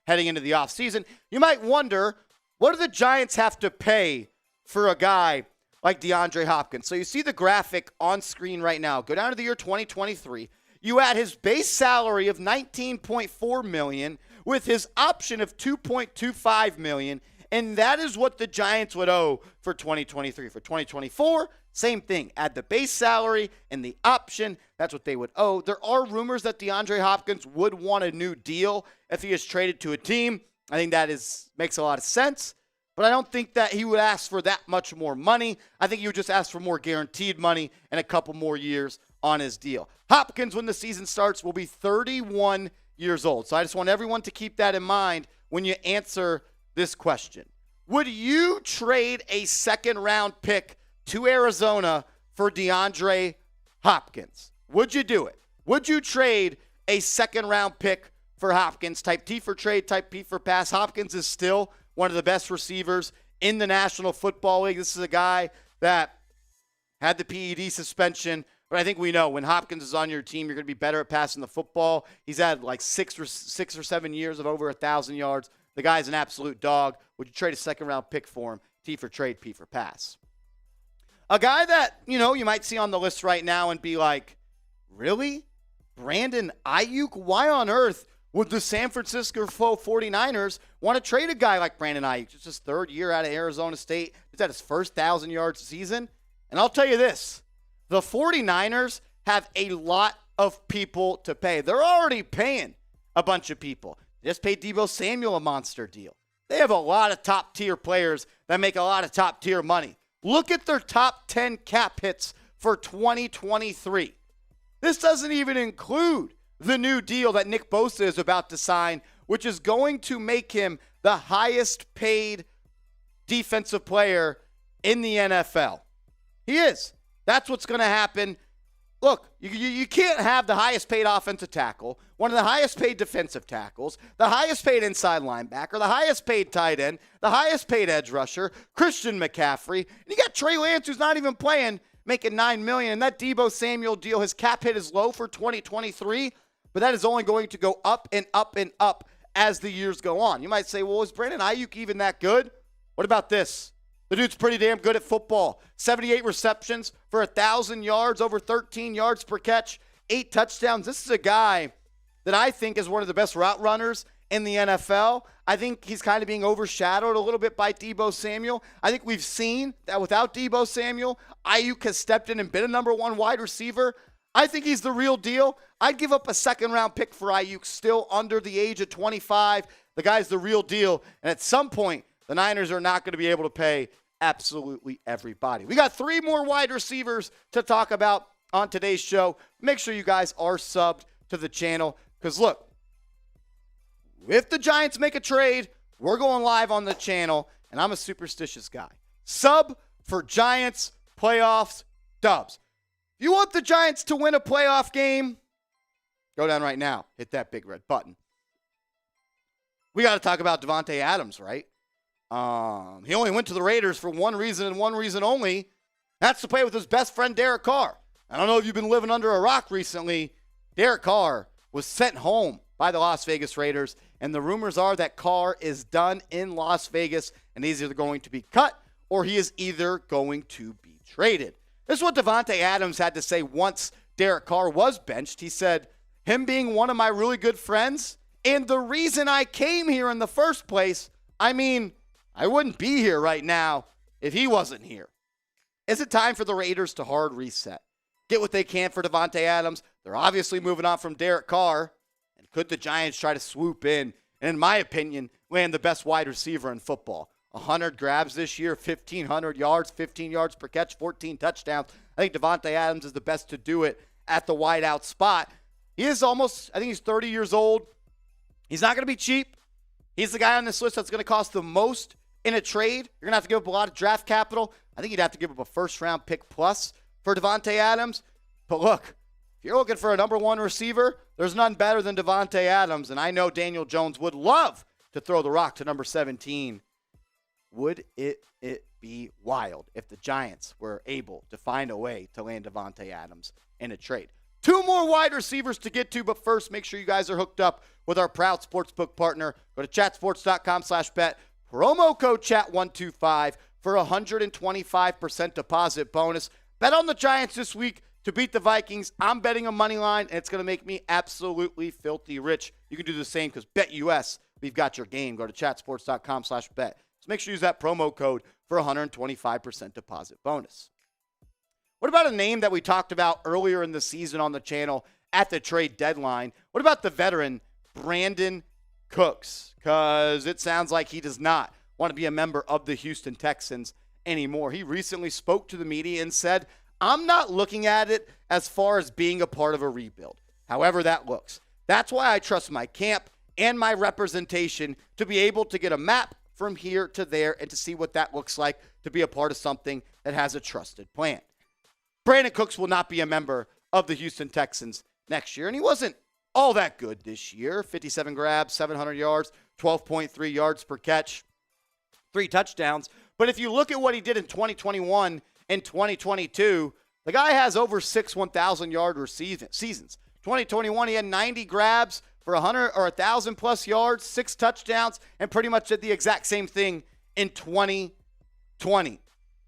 heading into the offseason. You might wonder, what do the Giants have to pay for a guy like DeAndre Hopkins? So you see the graphic on screen right now. Go down to the year 2023. You add his base salary of $19.4 million with his option of $2.25 million, and that is what the Giants would owe for 2023. For 2024, same thing. Add the base salary and the option. That's what they would owe. There are rumors that DeAndre Hopkins would want a new deal if he is traded to a team. I think that makes a lot of sense. But I don't think that he would ask for that much more money. I think he would just ask for more guaranteed money and a couple more years on his deal. Hopkins, when the season starts, will be 31 years old. So I just want everyone to keep that in mind when you answer this question. Would you trade a second-round pick to Arizona for DeAndre Hopkins? Would you do it? Would you trade a second-round pick for Hopkins? Type T for trade, type P for pass. Hopkins is still one of the best receivers in the National Football League. This is a guy that had the PED suspension, but I think we know when Hopkins is on your team, you're going to be better at passing the football. He's had like six or 7 years of over 1,000 yards. The guy's an absolute dog. Would you trade a second-round pick for him? T for trade, P for pass. A guy that, you might see on the list right now and be like, really? Brandon Ayuk? Why on earth would the San Francisco 49ers want to trade a guy like Brandon Ayuk? It's his third year out of Arizona State. He's at his first 1,000 yards season. And I'll tell you this, the 49ers have a lot of people to pay. They're already paying a bunch of people. They just paid Deebo Samuel a monster deal. They have a lot of top-tier players that make a lot of top-tier money. Look at their top 10 cap hits for 2023. This doesn't even include the new deal that Nick Bosa is about to sign, which is going to make him the highest paid defensive player in the NFL. He is. That's what's going to happen. Look, you can't have the highest paid offensive tackle, one of the highest paid defensive tackles, the highest paid inside linebacker, the highest paid tight end, the highest paid edge rusher, Christian McCaffrey. And you got Trey Lance, who's not even playing, making $9 million. And that Deebo Samuel deal, his cap hit is low for 2023, but that is only going to go up and up and up as the years go on. You might say, well, is Brandon Ayuk even that good? What about this? The dude's pretty damn good at football. 78 receptions for 1,000 yards, over 13 yards per catch, 8 touchdowns. This is a guy that I think is one of the best route runners in the NFL. I think he's kind of being overshadowed a little bit by Deebo Samuel. I think we've seen that without Deebo Samuel, Ayuk has stepped in and been a number one wide receiver. I think he's the real deal. I'd give up a second-round pick for Ayuk still under the age of 25. The guy's the real deal. And at some point, the Niners are not going to be able to pay absolutely everybody. We got 3 more wide receivers to talk about on today's show. Make sure you guys are subbed to the channel because, look, if the Giants make a trade, we're going live on the channel, and I'm a superstitious guy. Sub for Giants playoffs dubs. If you want the Giants to win a playoff game, go down right now. Hit that big red button. We got to talk about Davante Adams, right? He only went to the Raiders for one reason and one reason only. That's to play with his best friend, Derek Carr. I don't know if you've been living under a rock recently. Derek Carr was sent home by the Las Vegas Raiders, and the rumors are that Carr is done in Las Vegas, and he's either going to be cut or he is either going to be traded. This is what Davante Adams had to say once Derek Carr was benched. He said, him being one of my really good friends, and the reason I came here in the first place, I wouldn't be here right now if he wasn't here. Is it time for the Raiders to hard reset? Get what they can for Davante Adams. They're obviously moving on from Derek Carr. And could the Giants try to swoop in and, in my opinion, land the best wide receiver in football? 100 grabs this year, 1,500 yards, 15 yards per catch, 14 touchdowns. I think Davante Adams is the best to do it at the wide out spot. He is I think he's 30 years old. He's not going to be cheap. He's the guy on this list that's going to cost the most in a trade. You're going to have to give up a lot of draft capital. I think you'd have to give up a first-round pick plus for Davante Adams. But look, if you're looking for a number one receiver, there's none better than Davante Adams. And I know Daniel Jones would love to throw the rock to number 17. Would it be wild if the Giants were able to find a way to land Davante Adams in a trade? 2 more wide receivers to get to, but first, make sure you guys are hooked up with our proud sportsbook partner. Go to chatsports.com/bet. Promo code chat125 for a 125% deposit bonus. Bet on the Giants this week to beat the Vikings. I'm betting a money line, and it's going to make me absolutely filthy rich. You can do the same because BetUS, we've got your game. Go to chatsports.com/bet. So make sure you use that promo code for a 125% deposit bonus. What about a name that we talked about earlier in the season on the channel at the trade deadline? What about the veteran Brandon Cooks? Because it sounds like he does not want to be a member of the Houston Texans anymore. He recently spoke to the media and said, I'm not looking at it as far as being a part of a rebuild, however that looks. That's why I trust my camp and my representation to be able to get a map from here to there and to see what that looks like to be a part of something that has a trusted plan. Brandon Cooks will not be a member of the Houston Texans next year, and he wasn't all that good this year. 57 grabs, 700 yards, 12.3 yards per catch, 3 touchdowns. But if you look at what he did in 2021 and 2022, the guy has over 6 1,000-yard seasons. 2021, he had 90 grabs for 100 or 1,000-plus yards, 6 touchdowns, and pretty much did the exact same thing in 2020.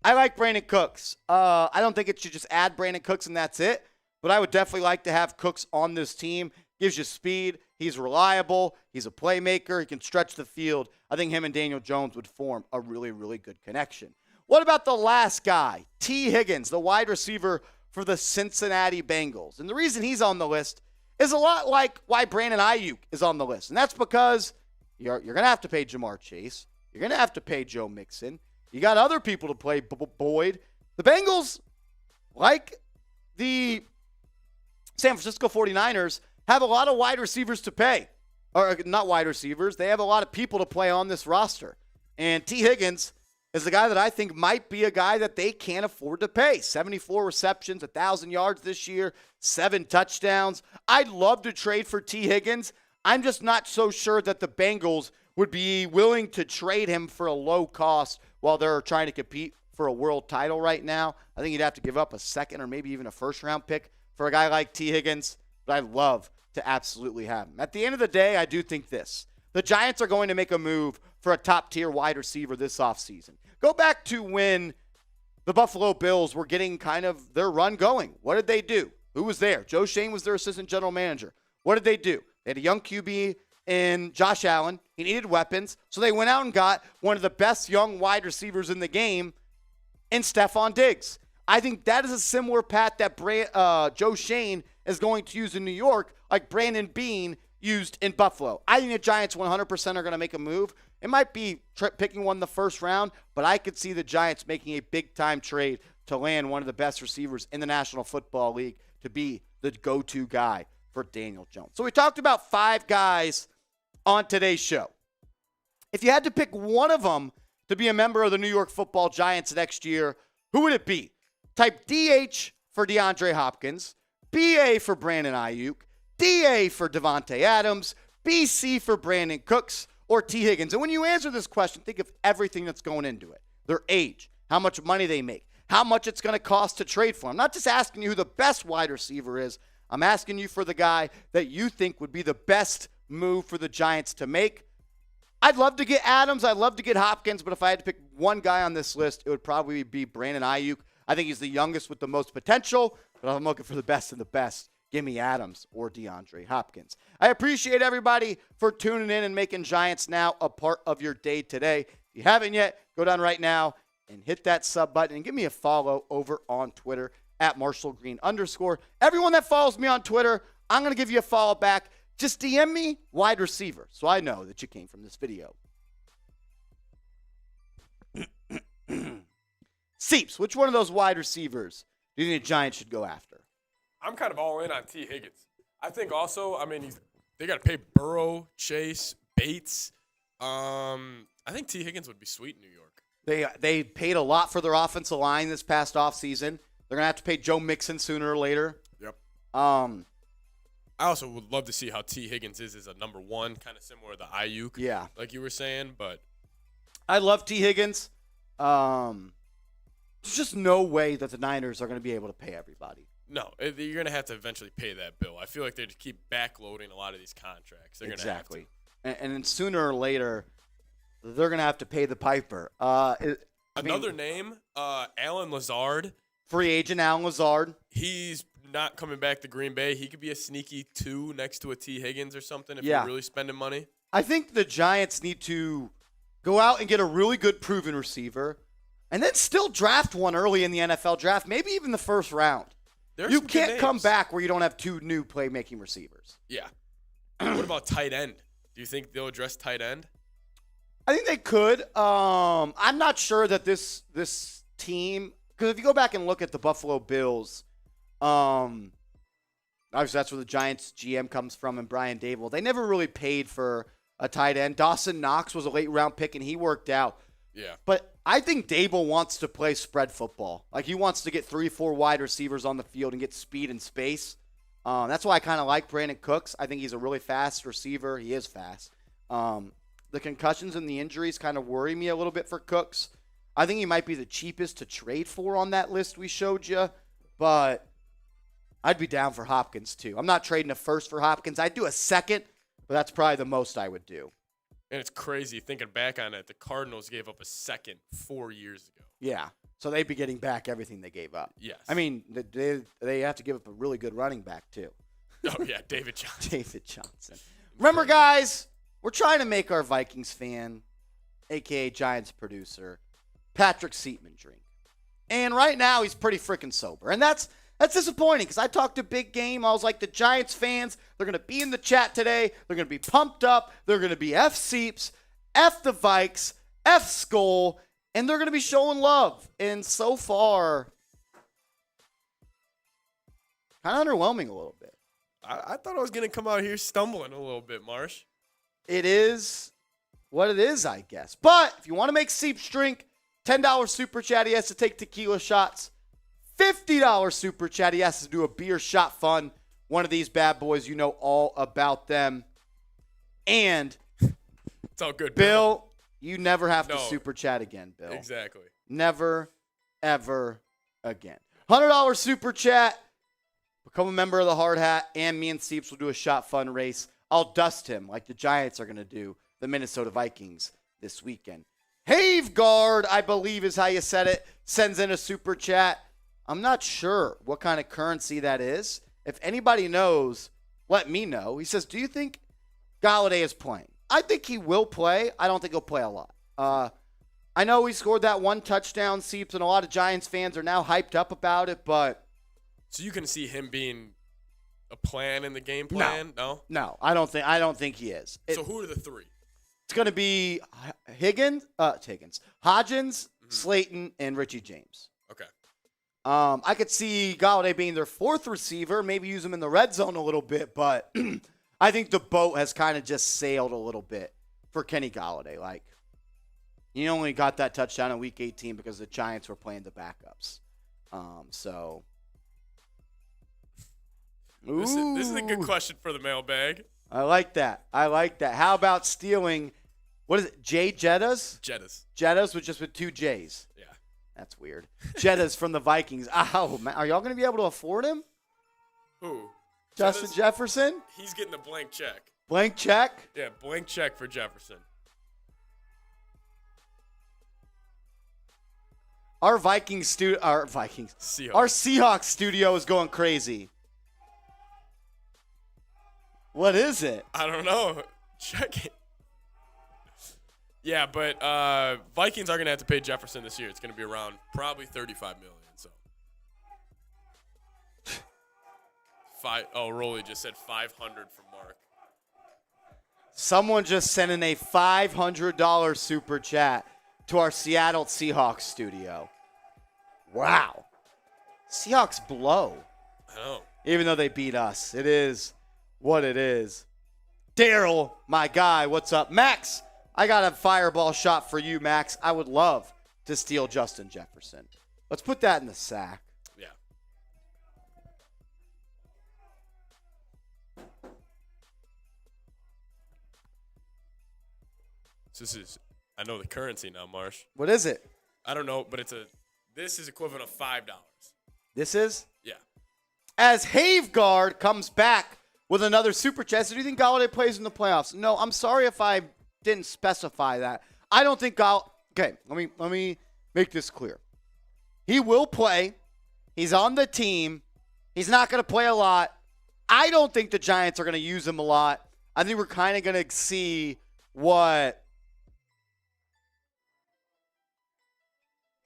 I like Brandon Cooks. I don't think it should just add Brandon Cooks and that's it, but I would definitely like to have Cooks on this team. Gives you speed. He's reliable. He's a playmaker. He can stretch the field. I think him and Daniel Jones would form a really, really good connection. What about the last guy, T. Higgins, the wide receiver for the Cincinnati Bengals? And the reason he's on the list is a lot like why Brandon Ayuk is on the list. And that's because you're going to have to pay Jamar Chase. You're going to have to pay Joe Mixon. You got other people to play Boyd. The Bengals, like the San Francisco 49ers, have a lot of wide receivers to pay. Or not wide receivers. They have a lot of people to play on this roster. And T. Higgins is the guy that I think might be a guy that they can't afford to pay. 74 receptions, 1,000 yards this year, 7 touchdowns. I'd love to trade for T. Higgins. I'm just not so sure that the Bengals would be willing to trade him for a low cost while they're trying to compete for a world title right now. I think you'd have to give up a second or maybe even a first-round pick for a guy like T. Higgins, but I'd love to absolutely have him. At the end of the day, I do think this. The Giants are going to make a move for a top-tier wide receiver this offseason. Go back to when the Buffalo Bills were getting kind of their run going. What did they do? Who was there? Joe Shane was their assistant general manager. What did they do? They had a young QB in Josh Allen. He needed weapons, so they went out and got one of the best young wide receivers in the game in Stephon Diggs. I think that is a similar path that Joe Shane is going to use in New York, like Brandon Beane used in Buffalo. I think the Giants 100% are going to make a move. It might be picking one in the first round, but I could see the Giants making a big-time trade to land one of the best receivers in the National Football League to be the go-to guy for Daniel Jones. So we talked about 5 guys on today's show. If you had to pick one of them to be a member of the New York Football Giants next year, who would it be? Type DH for DeAndre Hopkins, BA for Brandon Ayuk, DA for Devontae Adams, BC for Brandon Cooks, or T. Higgins. And when you answer this question, think of everything that's going into it. Their age, how much money they make, how much it's going to cost to trade for them. I'm not just asking you who the best wide receiver is. I'm asking you for the guy that you think would be the best move for the Giants to make. I'd love to get Adams. I'd love to get Hopkins. But if I had to pick one guy on this list, it would probably be Brandon Ayuk. I think he's the youngest with the most potential. But I'm looking for the best of the best. Give me Adams or DeAndre Hopkins. I appreciate everybody for tuning in and making Giants Now a part of your day today. If you haven't yet, go down right now and hit that sub button and give me a follow over on Twitter at @MarshallGreen_. Everyone that follows me on Twitter, I'm going to give you a follow back. Just DM me wide receiver so I know that you came from this video. Seeps, which one of those wide receivers do you think the Giants should go after? I'm kind of all in on T. Higgins. I think also, they got to pay Burrow, Chase, Bates. I think T. Higgins would be sweet in New York. They paid a lot for their offensive line this past offseason. They're going to have to pay Joe Mixon sooner or later. Yep. I also would love to see how T. Higgins is as a number 1, kind of similar to Ayuk. Yeah. Like you were saying, but I love T. Higgins. There's just no way that the Niners are going to be able to pay everybody. No, you're going to have to eventually pay that bill. I feel like they just keep backloading a lot of these contracts. They're Exactly. Going to have to. And then sooner or later, they're going to have to pay the piper. Another name, Alan Lazard. Free agent Alan Lazard. He's not coming back to Green Bay. He could be a sneaky 2 next to a T. Higgins or something if you're really spending money. I think the Giants need to go out and get a really good proven receiver and then still draft one early in the NFL draft, maybe even the first round. You can't come back where you don't have 2 new playmaking receivers. Yeah. What about tight end? Do you think they'll address tight end? I think they could. I'm not sure that this team, because if you go back and look at the Buffalo Bills, obviously that's where the Giants GM comes from, and Brian Dable. They never really paid for a tight end. Dawson Knox was a late round pick, and he worked out. Yeah. But I think Dable wants to play spread football. Like, he wants to get 3-4 wide receivers on the field and get speed and space. That's why I kind of like Brandon Cooks. I think he's a really fast receiver. He is fast. The concussions and the injuries kind of worry me a little bit for Cooks. I think he might be the cheapest to trade for on that list we showed you, but I'd be down for Hopkins too. I'm not trading a first for Hopkins. I'd do a second, but that's probably the most I would do. And it's crazy thinking back on it. The Cardinals gave up a second 4 years ago. Yeah, so they'd be getting back everything they gave up. Yes. I mean, they have to give up a really good running back too. Oh, yeah, David Johnson. David Johnson. Remember, guys, we're trying to make our Vikings fan, a.k.a. Giants producer, Patrick Seatman drink. And right now, he's pretty freaking sober. And that's disappointing because I talked a big game. I was like, the Giants fans, they're going to be in the chat today. They're going to be pumped up. They're going to be F Seeps, F the Vikes, F Skull, and they're going to be showing love. And so far, kind of underwhelming a little bit. I thought I was going to come out here stumbling a little bit, Marsh. It is what it is, I guess. But if you want to make Seeps drink, $10 super chat, he has to take tequila shots. $50 super chat, he has to do a beer shot fun. One of these bad boys, you know all about them. And it's all good, Bill, you never have to No. super chat again, Bill. Exactly. Never, ever again. $100 super chat. Become a member of the Hard Hat, and me and Seeps will do a shot fun race. I'll dust him like the Giants are going to do the Minnesota Vikings this weekend. Haveguard, I believe is how you said it, sends in a super chat. I'm not sure what kind of currency that is. If anybody knows, let me know. He says, do you think Galladay is playing? I think he will play. I don't think he'll play a lot. I know he scored that 1 touchdown, Seeps, and a lot of Giants fans are now hyped up about it, but So you can see him being a plan in the game plan? No? no, I don't think he is. So who are the 3? It's going to be Hodgins, Slayton, and Richie James. Okay. I could see Galladay being their 4th receiver, maybe use him in the red zone a little bit, but I think the boat has kind of just sailed a little bit for Kenny Galladay. Like, he only got that touchdown in Week 18 because the Giants were playing the backups. This is a good question for the mailbag. I like that. How about stealing, what is it, Jettas? Jettas with 2 J's. Yeah. That's weird. Jettas from the Vikings. Oh, man. Are y'all going to be able to afford him? Who? Justin Jettas? Jefferson? He's getting a blank check. Blank check? Yeah, blank check for Jefferson. Our Seahawks studio is going crazy. What is it? I don't know. Check it. Yeah, but Vikings are going to have to pay Jefferson this year. It's going to be around probably $35 million. So, Rolly just said 500 from Mark. Someone just sent in a $500 super chat to our Seattle Seahawks studio. Wow. Seahawks blow. I know. Even though they beat us. It is what it is. Daryl, my guy, what's up? Max, I got a fireball shot for you, Max. I would love to steal Justin Jefferson. Let's put that in the sack. Yeah. I know the currency now, Marsh. What is it? I don't know, but this is equivalent of $5. This is? Yeah. As Haveguard comes back with another super chat. Do you think Galladay plays in the playoffs? No, I'm sorry if I didn't specify that. I don't think Okay, let me make this clear. He will play. He's on the team. He's not going to play a lot. I don't think the Giants are going to use him a lot. I think we're kind of going to see what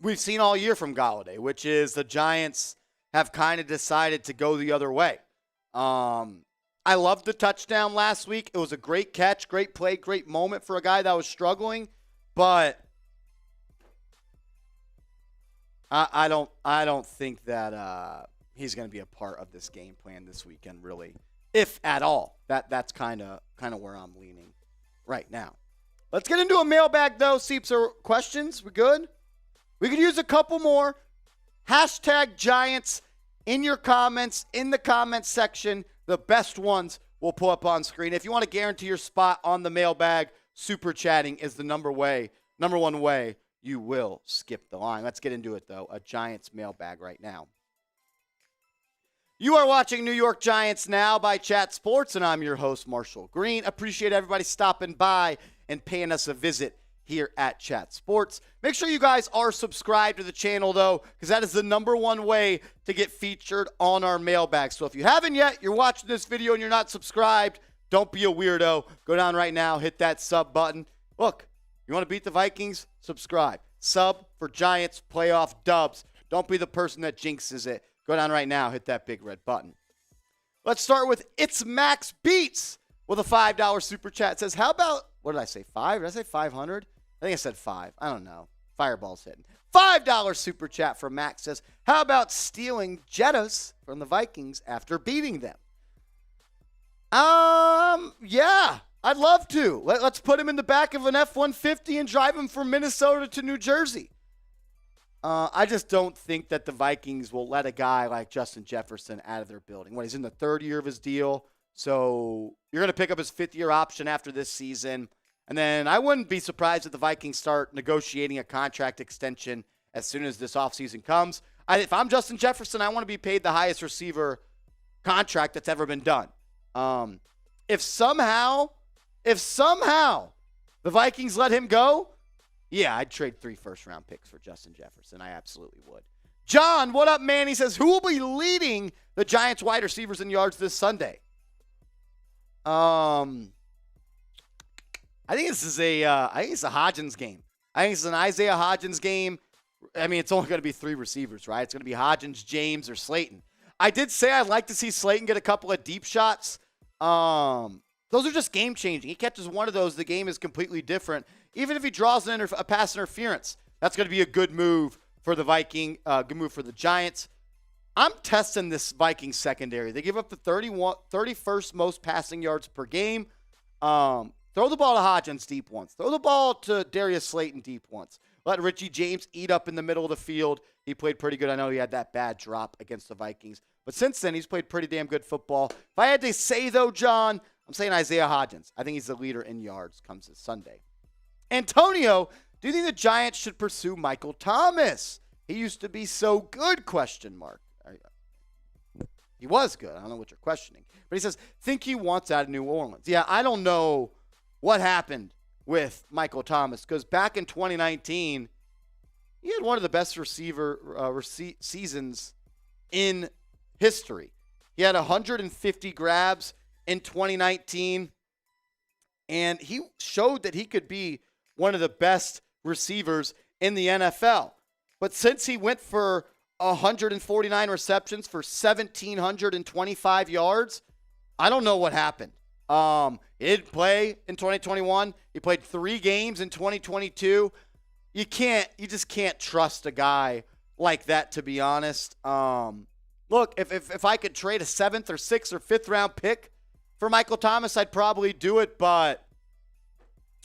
we've seen all year from Galladay, which is the Giants have kind of decided to go the other way. I loved the touchdown last week. It was a great catch, great play, great moment for a guy that was struggling, but I don't think that he's going to be a part of this game plan this weekend, really, if at all. That's kind of where I'm leaning right now. Let's get into a mailbag, though. Seeps or questions. We good? We could use a couple more. Hashtag Giants in your comments, in the comments section. The best ones we'll pull up on screen. If you want to guarantee your spot on the mailbag, super chatting is the number one way you will skip the line. Let's get into it, though. A Giants mailbag right now. You are watching New York Giants Now by Chat Sports, and I'm your host, Marshall Green. Appreciate everybody stopping by and paying us a visit here at Chat Sports. Make sure you guys are subscribed to the channel, though, because that is the number one way to get featured on our mailbag. So if you haven't yet, you're watching this video and you're not subscribed, don't be a weirdo. Go down right now, hit that sub button. Look, you want to beat the Vikings? Subscribe. Sub for Giants playoff dubs. Don't be the person that jinxes it. Go down right now, hit that big red button. Let's start with It's Max Beats with a $5 super chat. It says, how about, what did I say, 5? Did I say 500? I think I said 5. I don't know. Fireball's hitting. $5 super chat from Max says, how about stealing Jettas from the Vikings after beating them? Yeah, I'd love to. Let's put him in the back of an F-150 and drive him from Minnesota to New Jersey. I just don't think that the Vikings will let a guy like Justin Jefferson out of their building. He's in the third year of his deal, so you're going to pick up his fifth-year option after this season. And then I wouldn't be surprised if the Vikings start negotiating a contract extension as soon as this offseason comes. If I'm Justin Jefferson, I want to be paid the highest receiver contract that's ever been done. If somehow the Vikings let him go, yeah, I'd trade 3 first-round picks for Justin Jefferson. I absolutely would. John, what up, man? He says, who will be leading the Giants wide receivers in yards this Sunday? I think it's a Hodgins game. I think it's an Isaiah Hodgins game. I mean, it's only going to be 3 receivers, right? It's going to be Hodgins, James, or Slayton. I did say I'd like to see Slayton get a couple of deep shots. Those are just game-changing. He catches one of those, the game is completely different. Even if he draws a pass interference, that's going to be a good move for the good move for the Giants. I'm testing this Vikings secondary. They give up the 31st most passing yards per game. Throw the ball to Hodgins deep once. Throw the ball to Darius Slayton deep once. Let Richie James eat up in the middle of the field. He played pretty good. I know he had that bad drop against the Vikings. But since then, he's played pretty damn good football. If I had to say, though, John, I'm saying Isaiah Hodgins. I think he's the leader in yards comes this Sunday. Antonio, do you think the Giants should pursue Michael Thomas? He used to be so good, question mark. He was good. I don't know what you're questioning. But he says, think he wants out of New Orleans. Yeah, I don't know what happened with Michael Thomas because back in 2019, he had one of the best receiver seasons in history. He had 150 grabs in 2019, and he showed that he could be one of the best receivers in the NFL. But since he went for 149 receptions for 1,725 yards, I don't know what happened. He didn't play in 2021. He played 3 games in 2022. You just can't trust a guy like that, to be honest. Look, if I could trade a 7th or 6th or 5th round pick for Michael Thomas, I'd probably do it, but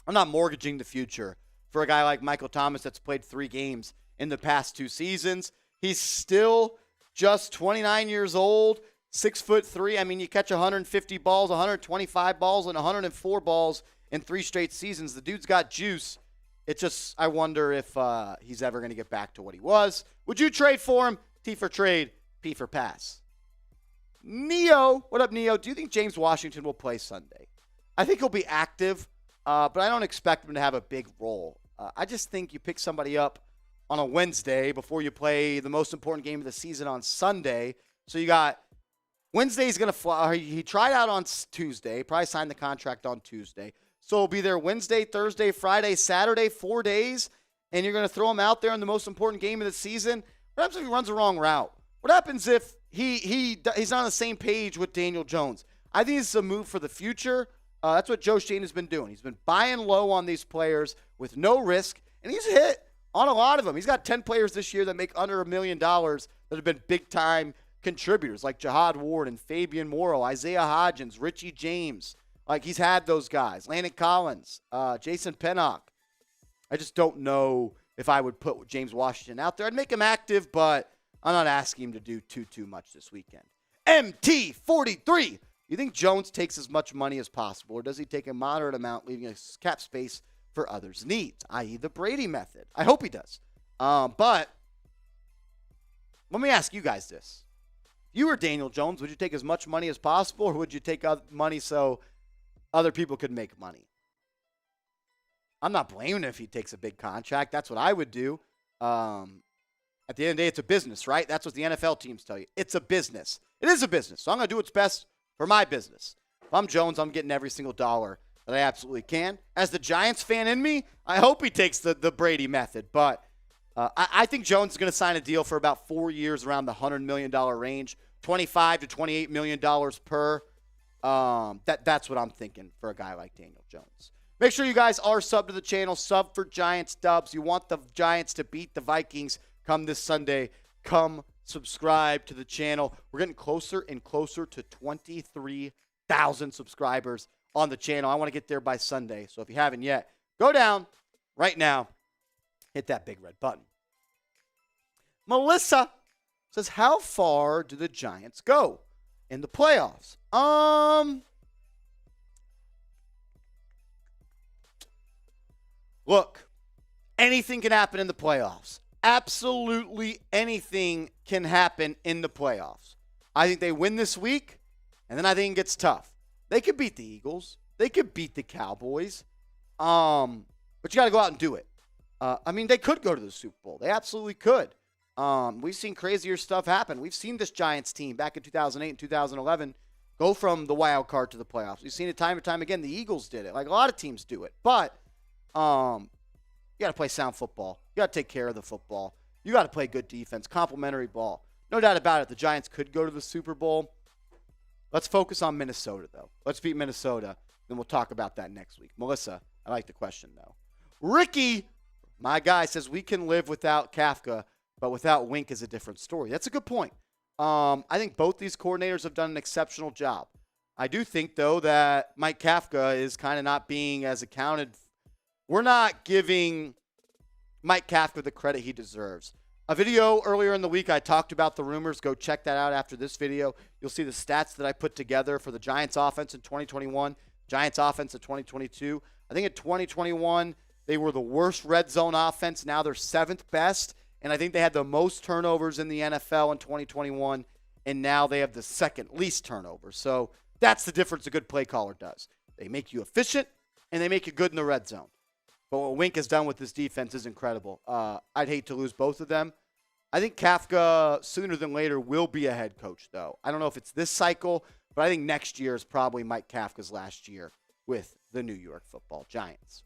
I'm not mortgaging the future for a guy like Michael Thomas that's played 3 games in the past 2 seasons. He's still just 29 years old, 6'3". I mean, you catch 150 balls, 125 balls, and 104 balls in 3 straight seasons. The dude's got juice. It's just, I wonder if he's ever going to get back to what he was. Would you trade for him? T for trade, P for pass. Neo, what up, Neo? Do you think James Washington will play Sunday? I think he'll be active, but I don't expect him to have a big role. I just think you pick somebody up on a Wednesday before you play the most important game of the season on Sunday. So you got Wednesday's going to fly. He tried out on Tuesday, probably signed the contract on Tuesday. So he'll be there Wednesday, Thursday, Friday, Saturday, 4 days, and you're going to throw him out there in the most important game of the season. What happens if he runs the wrong route? What happens if he's not on the same page with Daniel Jones? I think this is a move for the future. That's what Joe Schoen has been doing. He's been buying low on these players with no risk, and he's hit on a lot of them. He's got 10 players this year that make under $1 million that have been big-time contributors, like Jihad Ward and Fabian Morrow, Isaiah Hodgins, Richie James. Like, he's had those guys. Landon Collins, Jason Pennock. I just don't know if I would put James Washington out there. I'd make him active, but I'm not asking him to do too much this weekend. MT43. You think Jones takes as much money as possible, or does he take a moderate amount, leaving a cap space for others' needs, i.e. the Brady method? I hope he does. But let me ask you guys this. If you were Daniel Jones, would you take as much money as possible, or would you take money so other people could make money? I'm not blaming him if he takes a big contract. That's what I would do. At the end of the day, it's a business, right? That's what the NFL teams tell you. It's a business. It is a business. So I'm going to do what's best for my business. If I'm Jones, I'm getting every single dollar that I absolutely can. As the Giants fan in me, I hope he takes the Brady method. But I think Jones is going to sign a deal for about 4 years around the $100 million range, $25 to $28 million per. That's what I'm thinking for a guy like Daniel Jones. Make sure you guys are sub to the channel. Sub for Giants dubs. You want the Giants to beat the Vikings come this Sunday. Come subscribe to the channel. We're getting closer and closer to 23,000 subscribers on the channel. I want to get there by Sunday. So if you haven't yet, go down right now. Hit that big red button. Melissa says, how far do the Giants go in the playoffs? Look, anything can happen in the playoffs. Absolutely anything can happen in the playoffs. I think they win this week, and then I think it gets tough. They could beat the Eagles. They could beat the Cowboys. But you got to go out and do it. They could go to the Super Bowl. They absolutely could. We've seen crazier stuff happen. We've seen this Giants team back in 2008 and 2011 go from the wild card to the playoffs. We've seen it time and time again. The Eagles did it. Like, a lot of teams do it. But you got to play sound football. You got to take care of the football. You got to play good defense, complimentary ball. No doubt about it, the Giants could go to the Super Bowl. Let's focus on Minnesota, though. Let's beat Minnesota, then we'll talk about that next week. Melissa, I like the question, though. Ricky, my guy, says we can live without Kafka, but without Wink is a different story. That's a good point. I think both these coordinators have done an exceptional job. I do think, though, that Mike Kafka is kind of not being as accounted. We're not giving Mike Kafka the credit he deserves. A video earlier in the week, I talked about the rumors. Go check that out after this video. You'll see the stats that I put together for the Giants offense in 2021, Giants offense in 2022. I think in 2021, they were the worst red zone offense. Now they're 7th best. And I think they had the most turnovers in the NFL in 2021. And now they have the 2nd least turnovers. So that's the difference a good play caller does. They make you efficient, and they make you good in the red zone. But what Wink has done with this defense is incredible. I'd hate to lose both of them. I think Kafka, sooner than later, will be a head coach, though. I don't know if it's this cycle, but I think next year is probably Mike Kafka's last year with the New York Football Giants.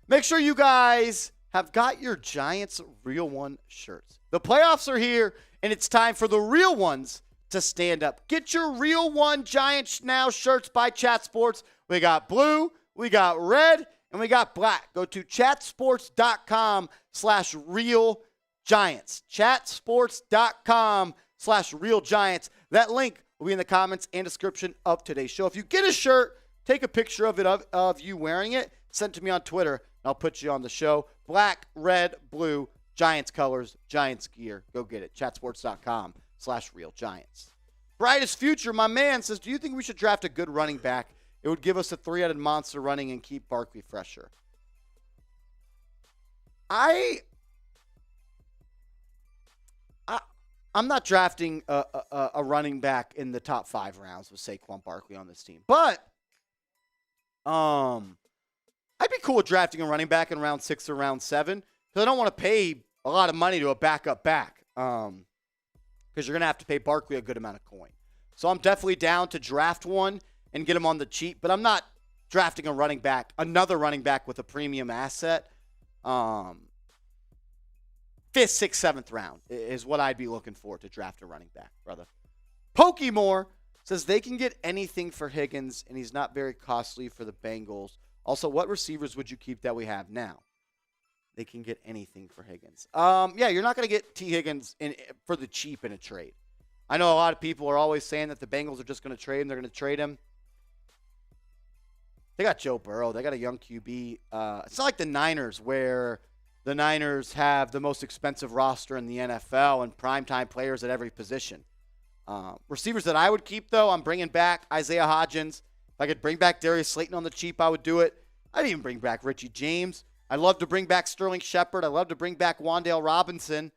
Make sure you guys have got your Giants Real One shirts. The playoffs are here, and it's time for the real ones to stand up. Get your Real One Giants Now shirts by Chat Sports. We got blue, we got red, and we got black. Go to chatsports.com/realgiants. Chatsports.com/realgiants. That link will be in the comments and description of today's show. If you get a shirt, take a picture of it of you wearing it. Send it to me on Twitter, and I'll put you on the show. Black, red, blue, Giants colors, Giants gear. Go get it. Chatsports.com/realgiants. Brightest Future, my man, says, do you think we should draft a good running back? It would give us a 3-headed monster running and keep Barkley fresher. I I'm not drafting a running back in the top 5 rounds with Saquon Barkley on this team. But I'd be cool with drafting a running back in round 6 or round 7 because I don't want to pay a lot of money to a backup back because you're going to have to pay Barkley a good amount of coin. So I'm definitely down to draft one and get him on the cheap, but I'm not drafting another running back with a premium asset. 5th, 6th, 7th round is what I'd be looking for to draft a running back, brother. Pokemore says they can get anything for Higgins, and he's not very costly for the Bengals. Also, what receivers would you keep that we have now? They can get anything for Higgins. Yeah, you're not going to get T. Higgins for the cheap in a trade. I know a lot of people are always saying that the Bengals are just going to trade him. They're going to trade him. They got Joe Burrow. They got a young QB. It's not like the Niners where the Niners have the most expensive roster in the NFL and primetime players at every position. Receivers that I would keep, though, I'm bringing back Isaiah Hodgins. If I could bring back Darius Slayton on the cheap, I would do it. I'd even bring back Richie James. I'd love to bring back Sterling Shepard. I'd love to bring back Wan'Dale Robinson.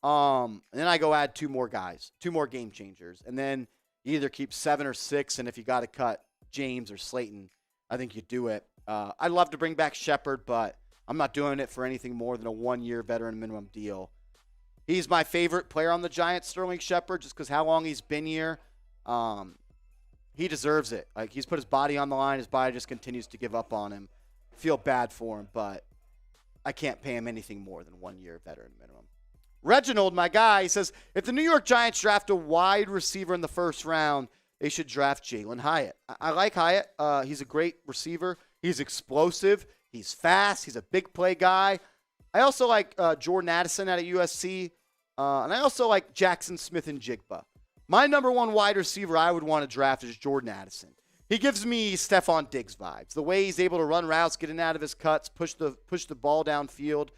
And then I go add 2 more guys, 2 more game changers. And then you either keep 7 or 6, and if you got to cut James or Slayton, I think you do it. I'd love to bring back Shepard, but I'm not doing it for anything more than a 1-year veteran minimum deal. He's my favorite player on the Giants, Sterling Shepard, just because how long he's been here. He deserves it. Like, he's put his body on the line. His body just continues to give up on him. Feel bad for him, but I can't pay him anything more than 1-year veteran minimum. Reginald, my guy, he says, if the New York Giants draft a wide receiver in the 1st round, they should draft Jalen Hyatt. I like Hyatt. He's a great receiver. He's explosive. He's fast. He's a big play guy. I also like Jordan Addison out of USC. And I also like Jackson Smith and Jigba. My number 1 wide receiver I would want to draft is Jordan Addison. He gives me Stephon Diggs vibes. The way he's able to run routes, get in and out of his cuts, push the ball downfield.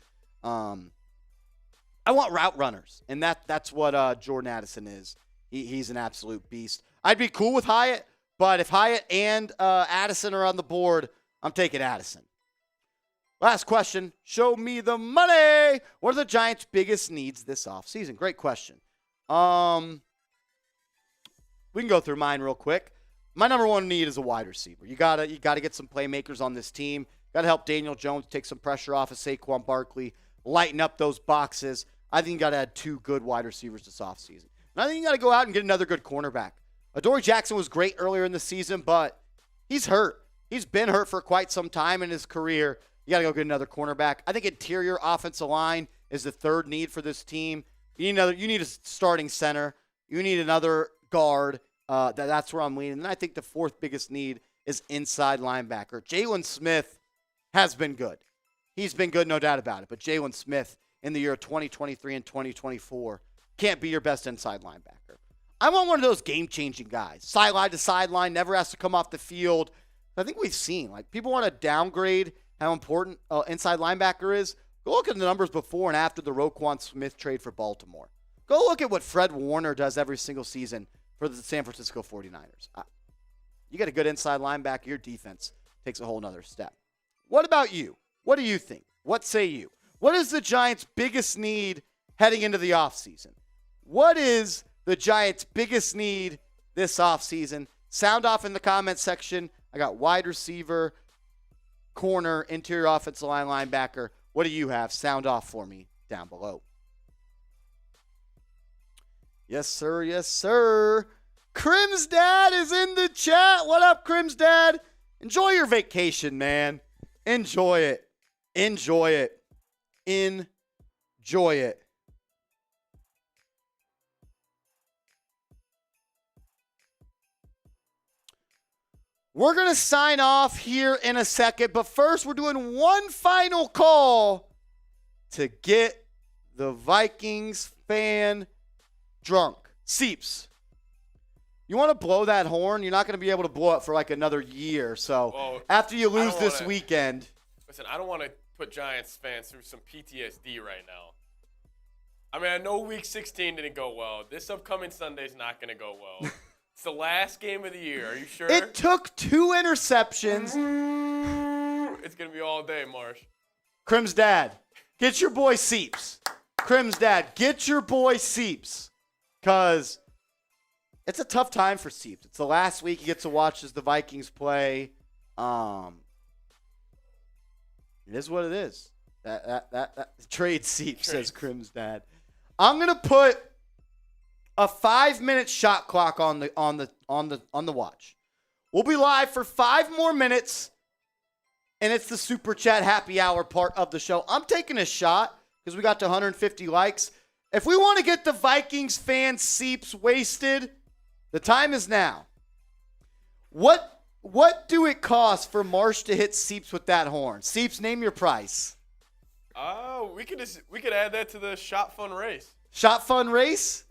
I want route runners, and that's what Jordan Addison is. He's an absolute beast. I'd be cool with Hyatt, but if Hyatt and Addison are on the board, I'm taking Addison. Last question. Show me the money. What are the Giants' biggest needs this offseason? Great question. We can go through mine real quick. My number 1 need is a wide receiver. You gotta get some playmakers on this team. Gotta help Daniel Jones take some pressure off of Saquon Barkley, lighten up those boxes. I think you gotta add 2 good wide receivers this offseason. And I think you gotta go out and get another good cornerback. Adoree Jackson was great earlier in the season, but he's hurt. He's been hurt for quite some time in his career. You gotta go get another cornerback. I think interior offensive line is the 3rd need for this team. You need a starting center. You need another guard. That's where I'm leaning. And I think the 4th biggest need is inside linebacker. Jalen Smith has been good. He's been good, no doubt about it. But Jalen Smith in the year 2023 and 2024 can't be your best inside linebacker. I want one of those game-changing guys. Sideline to sideline, never has to come off the field. I think we've seen, like, people want to downgrade how important inside linebacker is. Go look at the numbers before and after the Roquan Smith trade for Baltimore. Go look at what Fred Warner does every single season for the San Francisco 49ers. You get a good inside linebacker, your defense takes a whole nother step. What about you? What do you think? What say you? What is the Giants' biggest need heading into the offseason? What is the Giants' biggest need this offseason? Sound off in the comment section. I got wide receiver, corner, interior offensive line, linebacker. What do you have? Sound off for me down below. Yes, sir. Yes, sir. Crim's dad is in the chat. What up, Crim's dad? Enjoy your vacation, man. Enjoy it. Enjoy it. Enjoy it. We're going to sign off here in a second, but first we're doing one final call to get the Vikings fan drunk. Seeps, you want to blow that horn? You're not going to be able to blow it for like another year. So after you lose this weekend. Listen, I don't want to put Giants fans through some PTSD right now. I mean, I know Week 16 didn't go well. This upcoming Sunday's not going to go well. It's the last game of the year. Are you sure? It took 2 interceptions. It's going to be all day, Marsh. Crim's dad, get your boy Seeps. Crim's dad, get your boy Seeps. because it's a tough time for Seeps. It's the last week he gets to watch as the Vikings play. It is what it is. That trade Seeps, says Crim's dad. I'm gonna put a 5-minute shot clock on the watch. We'll be live for 5 more minutes, and it's the Super Chat happy hour part of the show. I'm taking a shot because we got to 150 likes. If we want to get the Vikings fan Seeps wasted, the time is now. What do it cost for Marsh to hit Seeps with that horn? Seeps, name your price. We could add that to the shot fun race. Shot fun race?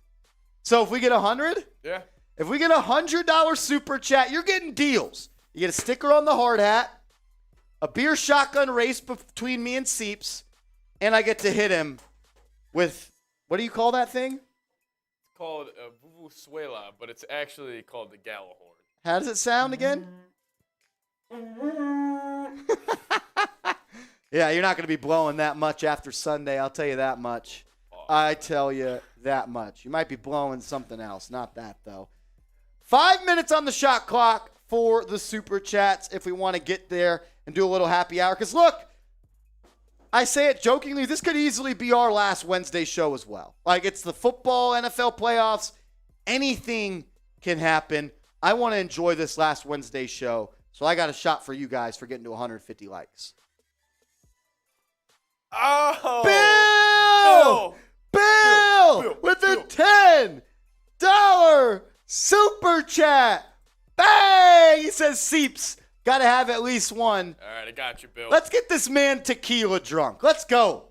So if we get 100? Yeah. If we get $100 Super Chat, you're getting deals. You get a sticker on the hard hat, a beer shotgun race between me and Seeps, and I get to hit him with, what do you call that thing? It's called a Vuvuzuela, but it's actually called the Gallahorn. How does it sound again? Yeah, you're not going to be blowing that much after Sunday, I'll tell you that much. I tell you that much. You might be blowing something else. Not that, though. 5 minutes on the shot clock for the Super Chats if we want to get there and do a little happy hour. Because, look, I say it jokingly, this could easily be our last Wednesday show as well. Like, it's the football, NFL playoffs. Anything can happen. I want to enjoy this last Wednesday show, so I got a shot for you guys for getting to 150 likes. Oh! Bill with a $10 Super Chat. Bang! He says Seeps. Got to have at least one. All right, I got you, Bill. Let's get this man tequila drunk. Let's go.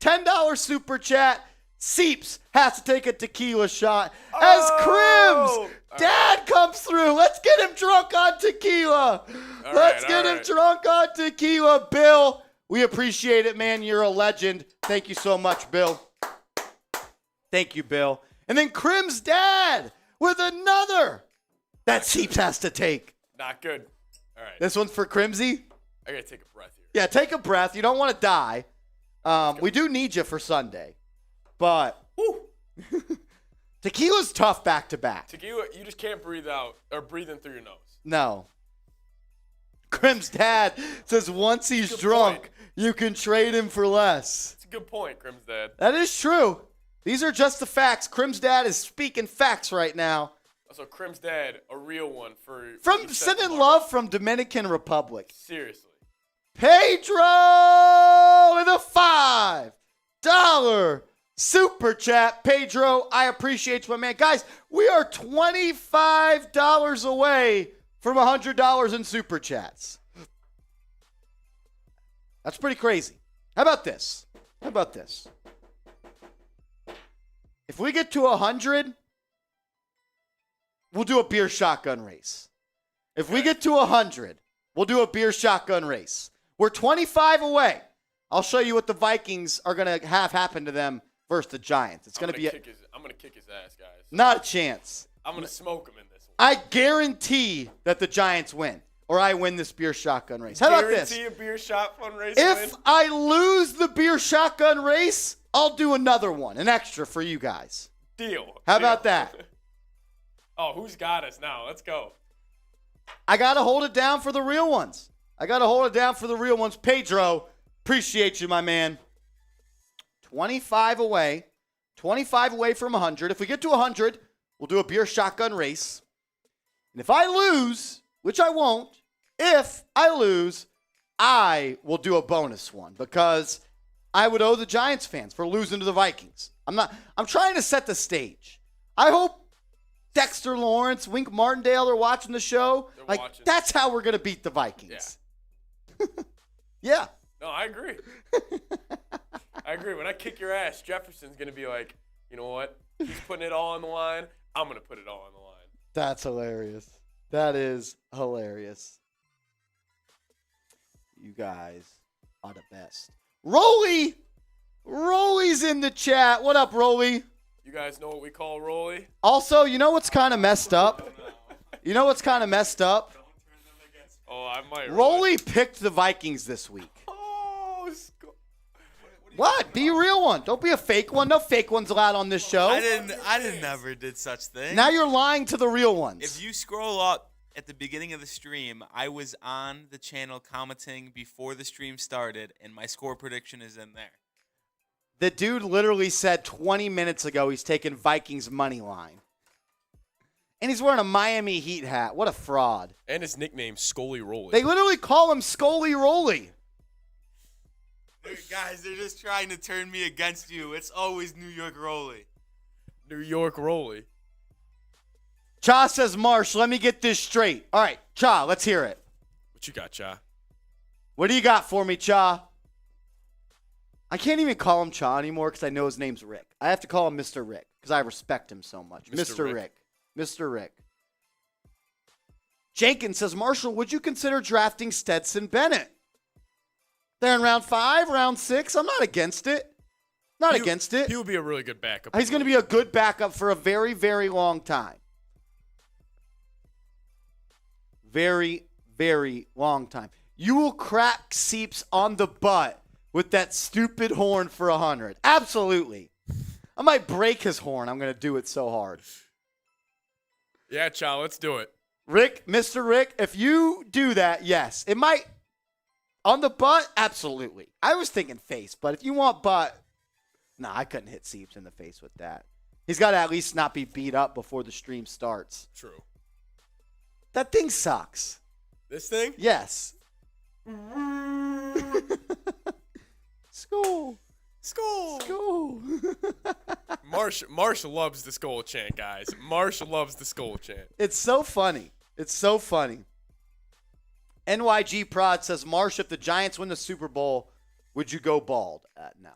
$10 Super Chat. Seeps has to take a tequila shot as Crim's dad comes through. Let's get him drunk on tequila. Let's get him drunk on tequila. Bill, we appreciate it, man. You're a legend. Thank you so much, Bill. Thank you, Bill. And then Crim's dad with another that Seeps has to take. Not good. All right. This one's for Crimsy. I got to take a breath here. Yeah, take a breath. You don't want to die. We do need you for Sunday. But tequila's tough back to back. Tequila, you just can't breathe out or breathe in through your nose. No. Crim's dad says once he's drunk, you can trade him for less. That's a good point, Crim's dad. That is true. These are just the facts. Crim's dad is speaking facts right now. Also, Crim's dad, a real one for sending love from Dominican Republic. Seriously. Pedro with a $5 Super Chat. Pedro, I appreciate you, my man. Guys, we are $25 away from $100 in Super Chats. That's pretty crazy. How about this? If we get to 100, we'll do a beer shotgun race. If we get to 100, we'll do a beer shotgun race. We're 25 away. I'll show you what the Vikings are going to have happen to them versus the Giants. It's going to be I'm going to kick his ass, guys. Not a chance. I'm going to smoke him in this one. I guarantee that the Giants win, or I win this beer shotgun race. How about this? Guarantee a beer shotgun race If win? I lose the beer shotgun race, I'll do another one, an extra for you guys. Deal. How about that? Oh, who's got us now? Let's go. I got to hold it down for the real ones. Pedro, appreciate you, my man. 25 away from 100. If we get to 100, we'll do a beer shotgun race. And if I lose, which I won't, if I lose, I will do a bonus one because I would owe the Giants fans for losing to the Vikings. I'm trying to set the stage. I hope Dexter Lawrence, Wink Martindale are watching the show. They're watching. That's how we're going to beat the Vikings. Yeah. No, I agree. When I kick your ass, Jefferson's going to be like, you know what? He's putting it all on the line. I'm going to put it all on the line. That's hilarious. That is hilarious. You guys are the best. Rolly's in the chat. What up, Rolly? You guys know what we call Rolly? Also, you know what's kind of messed up? Oh, I might. Rolly picked the Vikings this week. Oh, What? Be a real one. Don't be a fake one. No fake ones allowed on this show. I never did such thing. Now you're lying to the real ones. If you scroll up at the beginning of the stream, I was on the channel commenting before the stream started, and my score prediction is in there. The dude literally said 20 minutes ago he's taking Vikings money line. And he's wearing a Miami Heat hat. What a fraud. And his nickname, Scully Rolly. They literally call him Scully Rolly. Guys, they're just trying to turn me against you. It's always New York Rolly. New York Rolly. Cha says, Marsh, let me get this straight. All right, Cha, let's hear it. What you got, Cha? What do you got for me, Cha? I can't even call him Cha anymore because I know his name's Rick. I have to call him Mr. Rick because I respect him so much. Mr. Rick. Mr. Rick. Jenkins says, Marshall, would you consider drafting Stetson Bennett? They're in round 5, round 6. I'm not against it. Not against it. He would be a really good backup. He's going to be a good backup for a very, very long time. Very, very long time. You will crack Seeps on the butt with that stupid horn for 100. Absolutely. I might break his horn. I'm going to do it so hard. Yeah, Cha, let's do it. Rick, Mr. Rick, if you do that, yes. It might. On the butt, absolutely. I was thinking face, but if you want butt, I couldn't hit Seeps in the face with that. He's got to at least not be beat up before the stream starts. True. That thing sucks. This thing? Yes. School. Marsh loves the skull chant, guys. Marsh loves the skull chant. It's so funny. It's so funny. NYG Prod says, Marsh, if the Giants win the Super Bowl, would you go bald? No.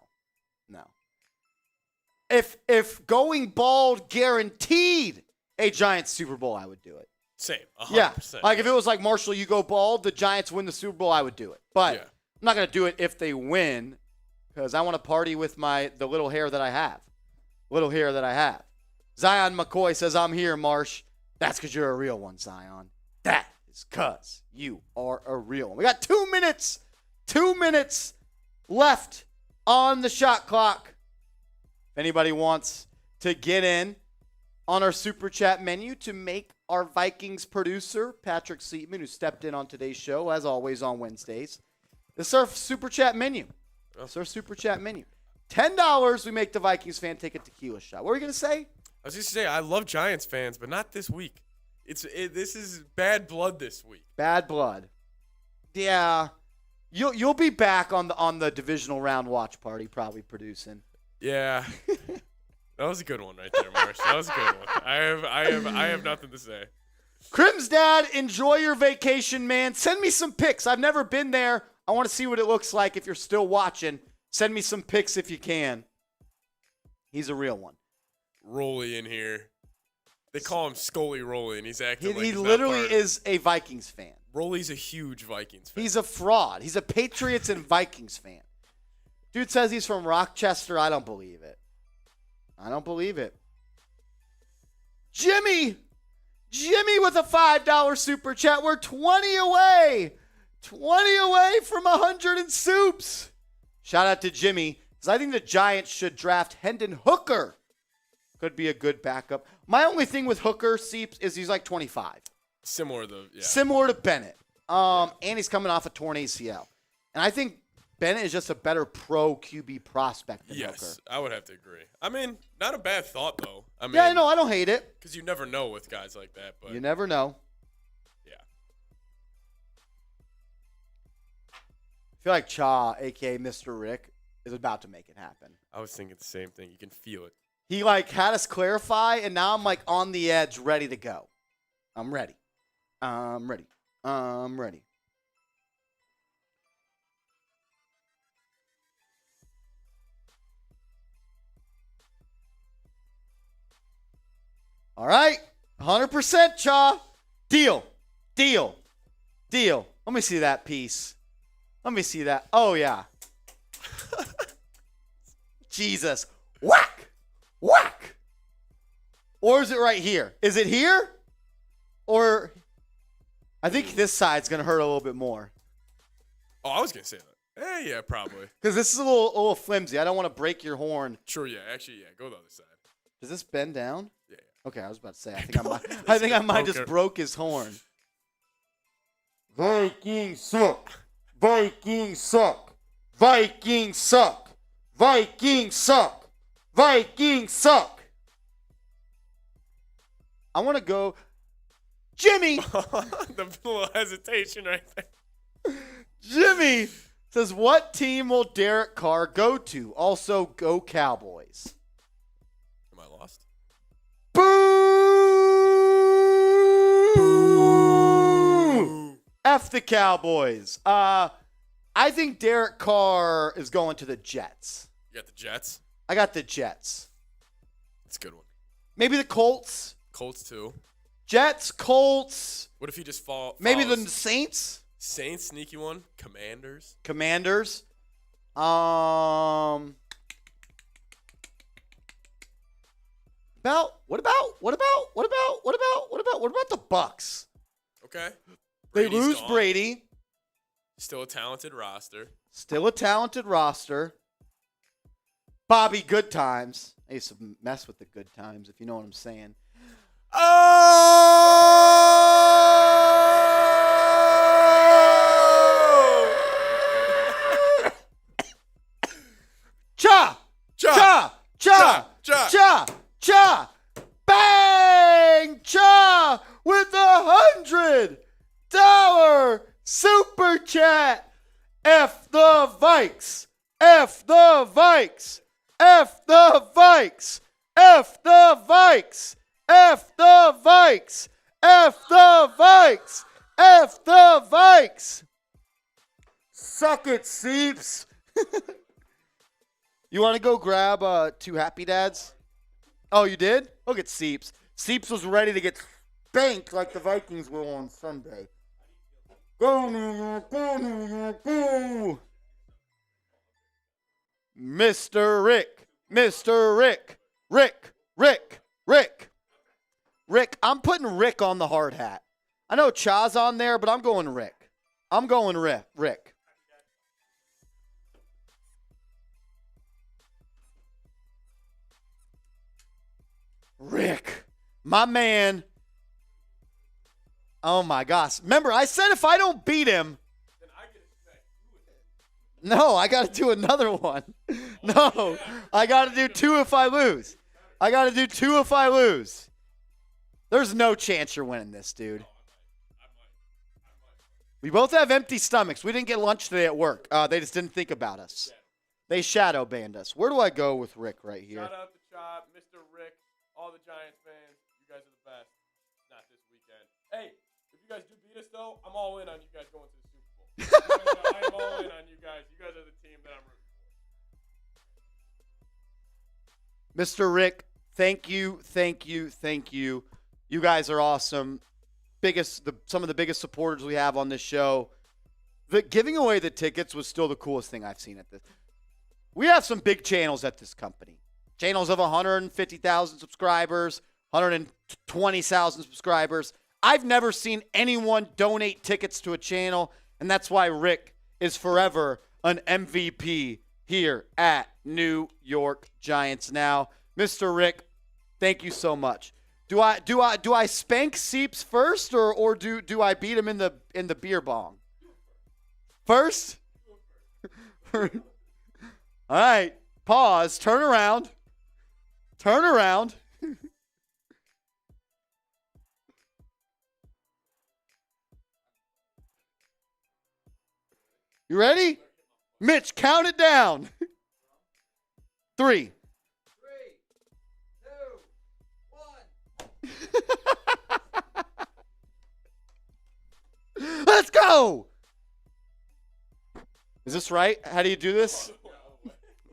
If going bald guaranteed a Giants Super Bowl, I would do it. Same. 100%. Yeah. Like if it was like, Marshall, you go bald, the Giants win the Super Bowl, I would do it. But yeah. I'm not going to do it if they win because I want to party with the little hair that I have. Zion McCoy says, I'm here, Marsh. That's because you're a real one, Zion. That is because you are a real one. We got 2 minutes. 2 minutes left on the shot clock. If anybody wants to get in on our Super Chat menu to make our Vikings producer, Patrick Seatman, who stepped in on today's show, as always on Wednesdays, this is our Super Chat menu. $10, we make the Vikings fan take a tequila shot. What were you going to say? I was just saying, I love Giants fans, but not this week. This is bad blood this week. Bad blood. Yeah. You'll be back on the divisional round watch party, probably producing. Yeah. That was a good one right there, Marsh. That was a good one. I have nothing to say. Crim's dad, enjoy your vacation, man. Send me some pics. I've never been there. I want to see what it looks like if you're still watching. Send me some pics if you can. He's a real one. Rolly in here. They call him Scully Rolly, and he's acting like he he's literally not part. is a Vikings fan. Rolly's a huge Vikings fan. He's a fraud. He's a Patriots and Vikings fan. Dude says he's from Rochester. I don't believe it. Jimmy with a $5 super chat. We're 20 away. 20 away from 100 in soups. Shout out to Jimmy. Because I think the Giants should draft Hendon Hooker. Could be a good backup. My only thing with Hooker, Seeps, is he's like 25. Similar to Bennett. And he's coming off a torn ACL. And I think Bennett is just a better pro QB prospect than Hooker. Yes, I would have to agree. I mean, not a bad thought, though. I mean, yeah, no, I don't hate it. Because you never know with guys like that. But you never know. Yeah. I feel like Cha, a.k.a. Mr. Rick, is about to make it happen. I was thinking the same thing. You can feel it. He, had us clarify, and now I'm, on the edge, ready to go. I'm ready. All right. 100%, Cha. Deal. Let me see that piece. Let me see that. Oh, yeah. Jesus. Whack. Or is it right here? Is it here? Or I think this side's going to hurt a little bit more. Oh, I was going to say that. Yeah, probably. Because this is a little flimsy. I don't want to break your horn. True, yeah. Actually, yeah. Go the other side. Does this bend down? Yeah. Okay, I was about to say. I think I might just broke his horn. Vikings suck. Vikings suck. Vikings suck. Vikings suck. Vikings suck. I want to go. Jimmy. The little hesitation right there. Jimmy says, what team will Derek Carr go to? Also, go Cowboys. Am I lost? Boo! F the Cowboys. I think Derek Carr is going to the Jets. You got the Jets? I got the Jets. That's a good one. Maybe the Colts. Colts, too. Jets, Colts. What if he just follows? Maybe the Saints. Saints, sneaky one. Commanders. Commanders. What about the Bucks? Okay. They Brady's lose gone. Brady. Still a talented roster. Still a talented roster. Bobby Good Times. I used to mess with the Good Times, if you know what I'm saying. Cha! Cha! Cha! Cha! Cha! Cha! Bang! Cha! With $100 super chat. F the Vikes. F the Vikes. F the Vikes. F the Vikes. F the Vikes. F the Vikes. F the Vikes. Suck it, Seeps. You want to go grab 2 Happy Dads? Oh, you did? Look at Seeps. Seeps was ready to get spanked like the Vikings will on Sunday. Go, New York, go, New York, go. Mr. Rick. Mr. Rick. Rick. Rick. Rick. Rick. I'm putting Rick on the hard hat. I know Cha's on there, but I'm going Rick. I'm going Rick. Rick. My man. Oh, my gosh. Remember, I said if I don't beat him. Then I get expect. No, I got to do another one. No, I got to do 2 if I lose. I got to do 2 if I lose. There's no chance you're winning this, dude. We both have empty stomachs. We didn't get lunch today at work. They just didn't think about us. They shadow banned us. Where do I go with Rick right here? Shout out to Chop, Mr. Rick, all the Giants fans. You guys are the best. Not this weekend. Hey, if you guys do beat us, though, I'm all in on you guys going to the Super Bowl. I'm all in on you guys. You guys are the team that I'm rooting for. Mr. Rick, thank you. You guys are awesome. Some of the biggest supporters we have on this show. Giving away the tickets was still the coolest thing I've seen at this. We have some big channels at this company. Channels of 150,000 subscribers, 120,000 subscribers. I've never seen anyone donate tickets to a channel, and that's why Rick is forever an MVP here at New York Giants Now. Mr. Rick, thank you so much. Do I spank Seeps first or do I beat him in the beer bong? First? All right. Pause. Turn around. You ready? Mitch, count it down. 3. 2, 1. Let's go. Is this right? How do you do this?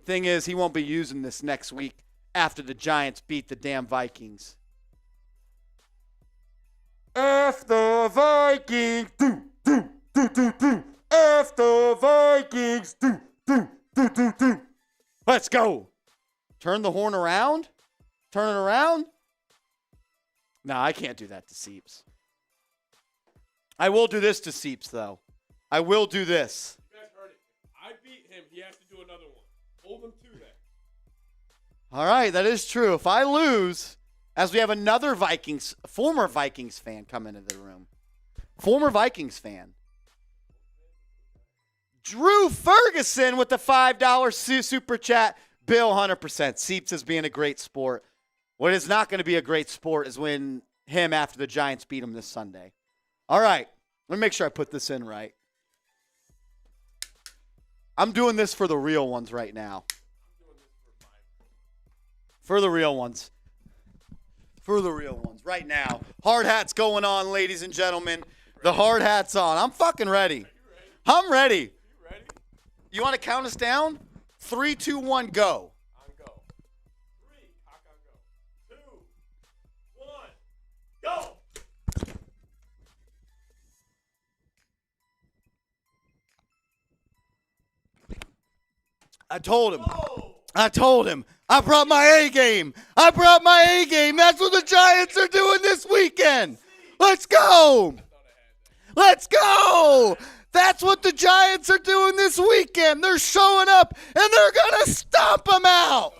Thing is, he won't be using this next week after the Giants beat the damn Vikings. F the Vikings. Do. F the Vikings. Do. Let's go. Turn the horn around. Turn it around. No, I can't do that to Seeps. I will do this to Seeps, though. I will do this. You guys heard it. I him. He has to do another one. Hold him to that. All right, that is true. If I lose, as we have another former Vikings fan come into the room. Former Vikings fan. Drew Ferguson with the $5 super chat. Bill, 100%. Seeps is being a great sport. What is not going to be a great sport is when him after the Giants beat him this Sunday. All right. Let me make sure I put this in right. I'm doing this for the real ones right now. For the real ones. For the real ones right now. Hard hat's going on, ladies and gentlemen. The hard hat's on. I'm fucking ready. I'm ready. You want to count us down? 3, 2, 1, go. On go. 3, cock on go. 2, 1, go. I told him. I brought my A game. That's what the Giants are doing this weekend. Let's go. That's what the Giants are doing this weekend. They're showing up, and they're going to stomp them out.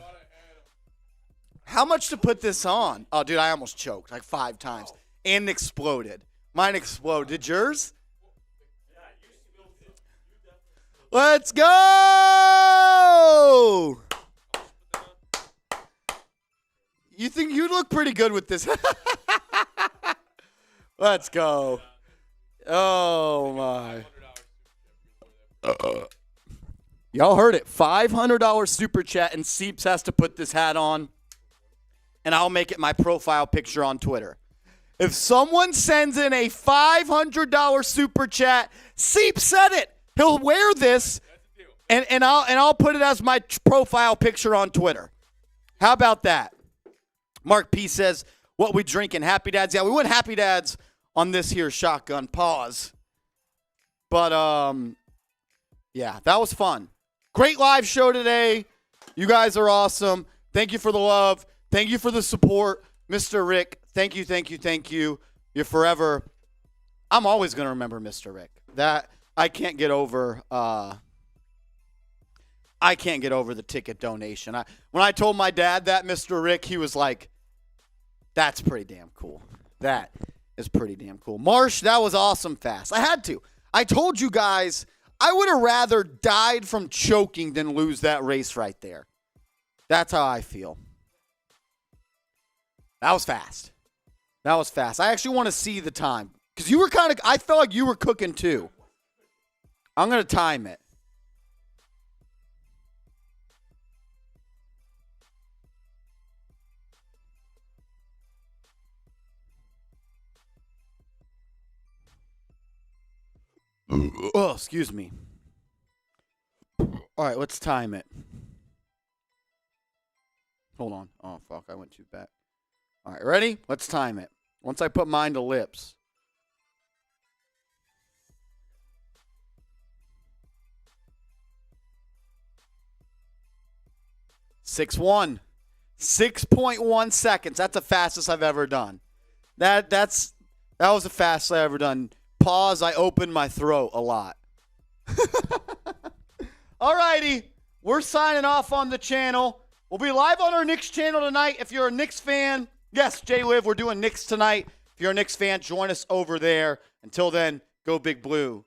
How much to put this on? Oh, dude, I almost choked like 5 times and exploded. Mine exploded. Did yours? Let's go! You think you look pretty good with this? Let's go. Oh, my. Y'all heard it. $500 super chat, and Seeps has to put this hat on, and I'll make it my profile picture on Twitter. If someone sends in a $500 super chat, Seeps said it. He'll wear this, and I'll put it as my profile picture on Twitter. How about that? Mark P says, what we drinking? Happy Dads? Yeah, we went Happy Dads on this here shotgun. Pause. But, yeah, that was fun. Great live show today. You guys are awesome. Thank you for the love. Thank you for the support. Mr. Rick, thank you. You're forever. I'm always going to remember Mr. Rick. That I can't get over. I can't get over the ticket donation. When I told my dad that, Mr. Rick, he was like, that's pretty damn cool. That is pretty damn cool. Marsh, that was awesome fast. I had to. I told you guys I would have rather died from choking than lose that race right there. That's how I feel. That was fast. I actually want to see the time. Because you were I felt like you were cooking too. I'm going to time it. Oh, excuse me. All right, let's time it. Hold on. Oh, fuck, I went too back. All right, ready? Let's time it. Once I put mine to lips. (6:1). 6.1 seconds. That's the fastest I've ever done. That was the fastest I've ever done. Pause. I opened my throat a lot. All righty. We're signing off on the channel. We'll be live on our Knicks channel tonight. If you're a Knicks fan, yes, J-Liv, we're doing Knicks tonight. If you're a Knicks fan, join us over there. Until then, go Big Blue.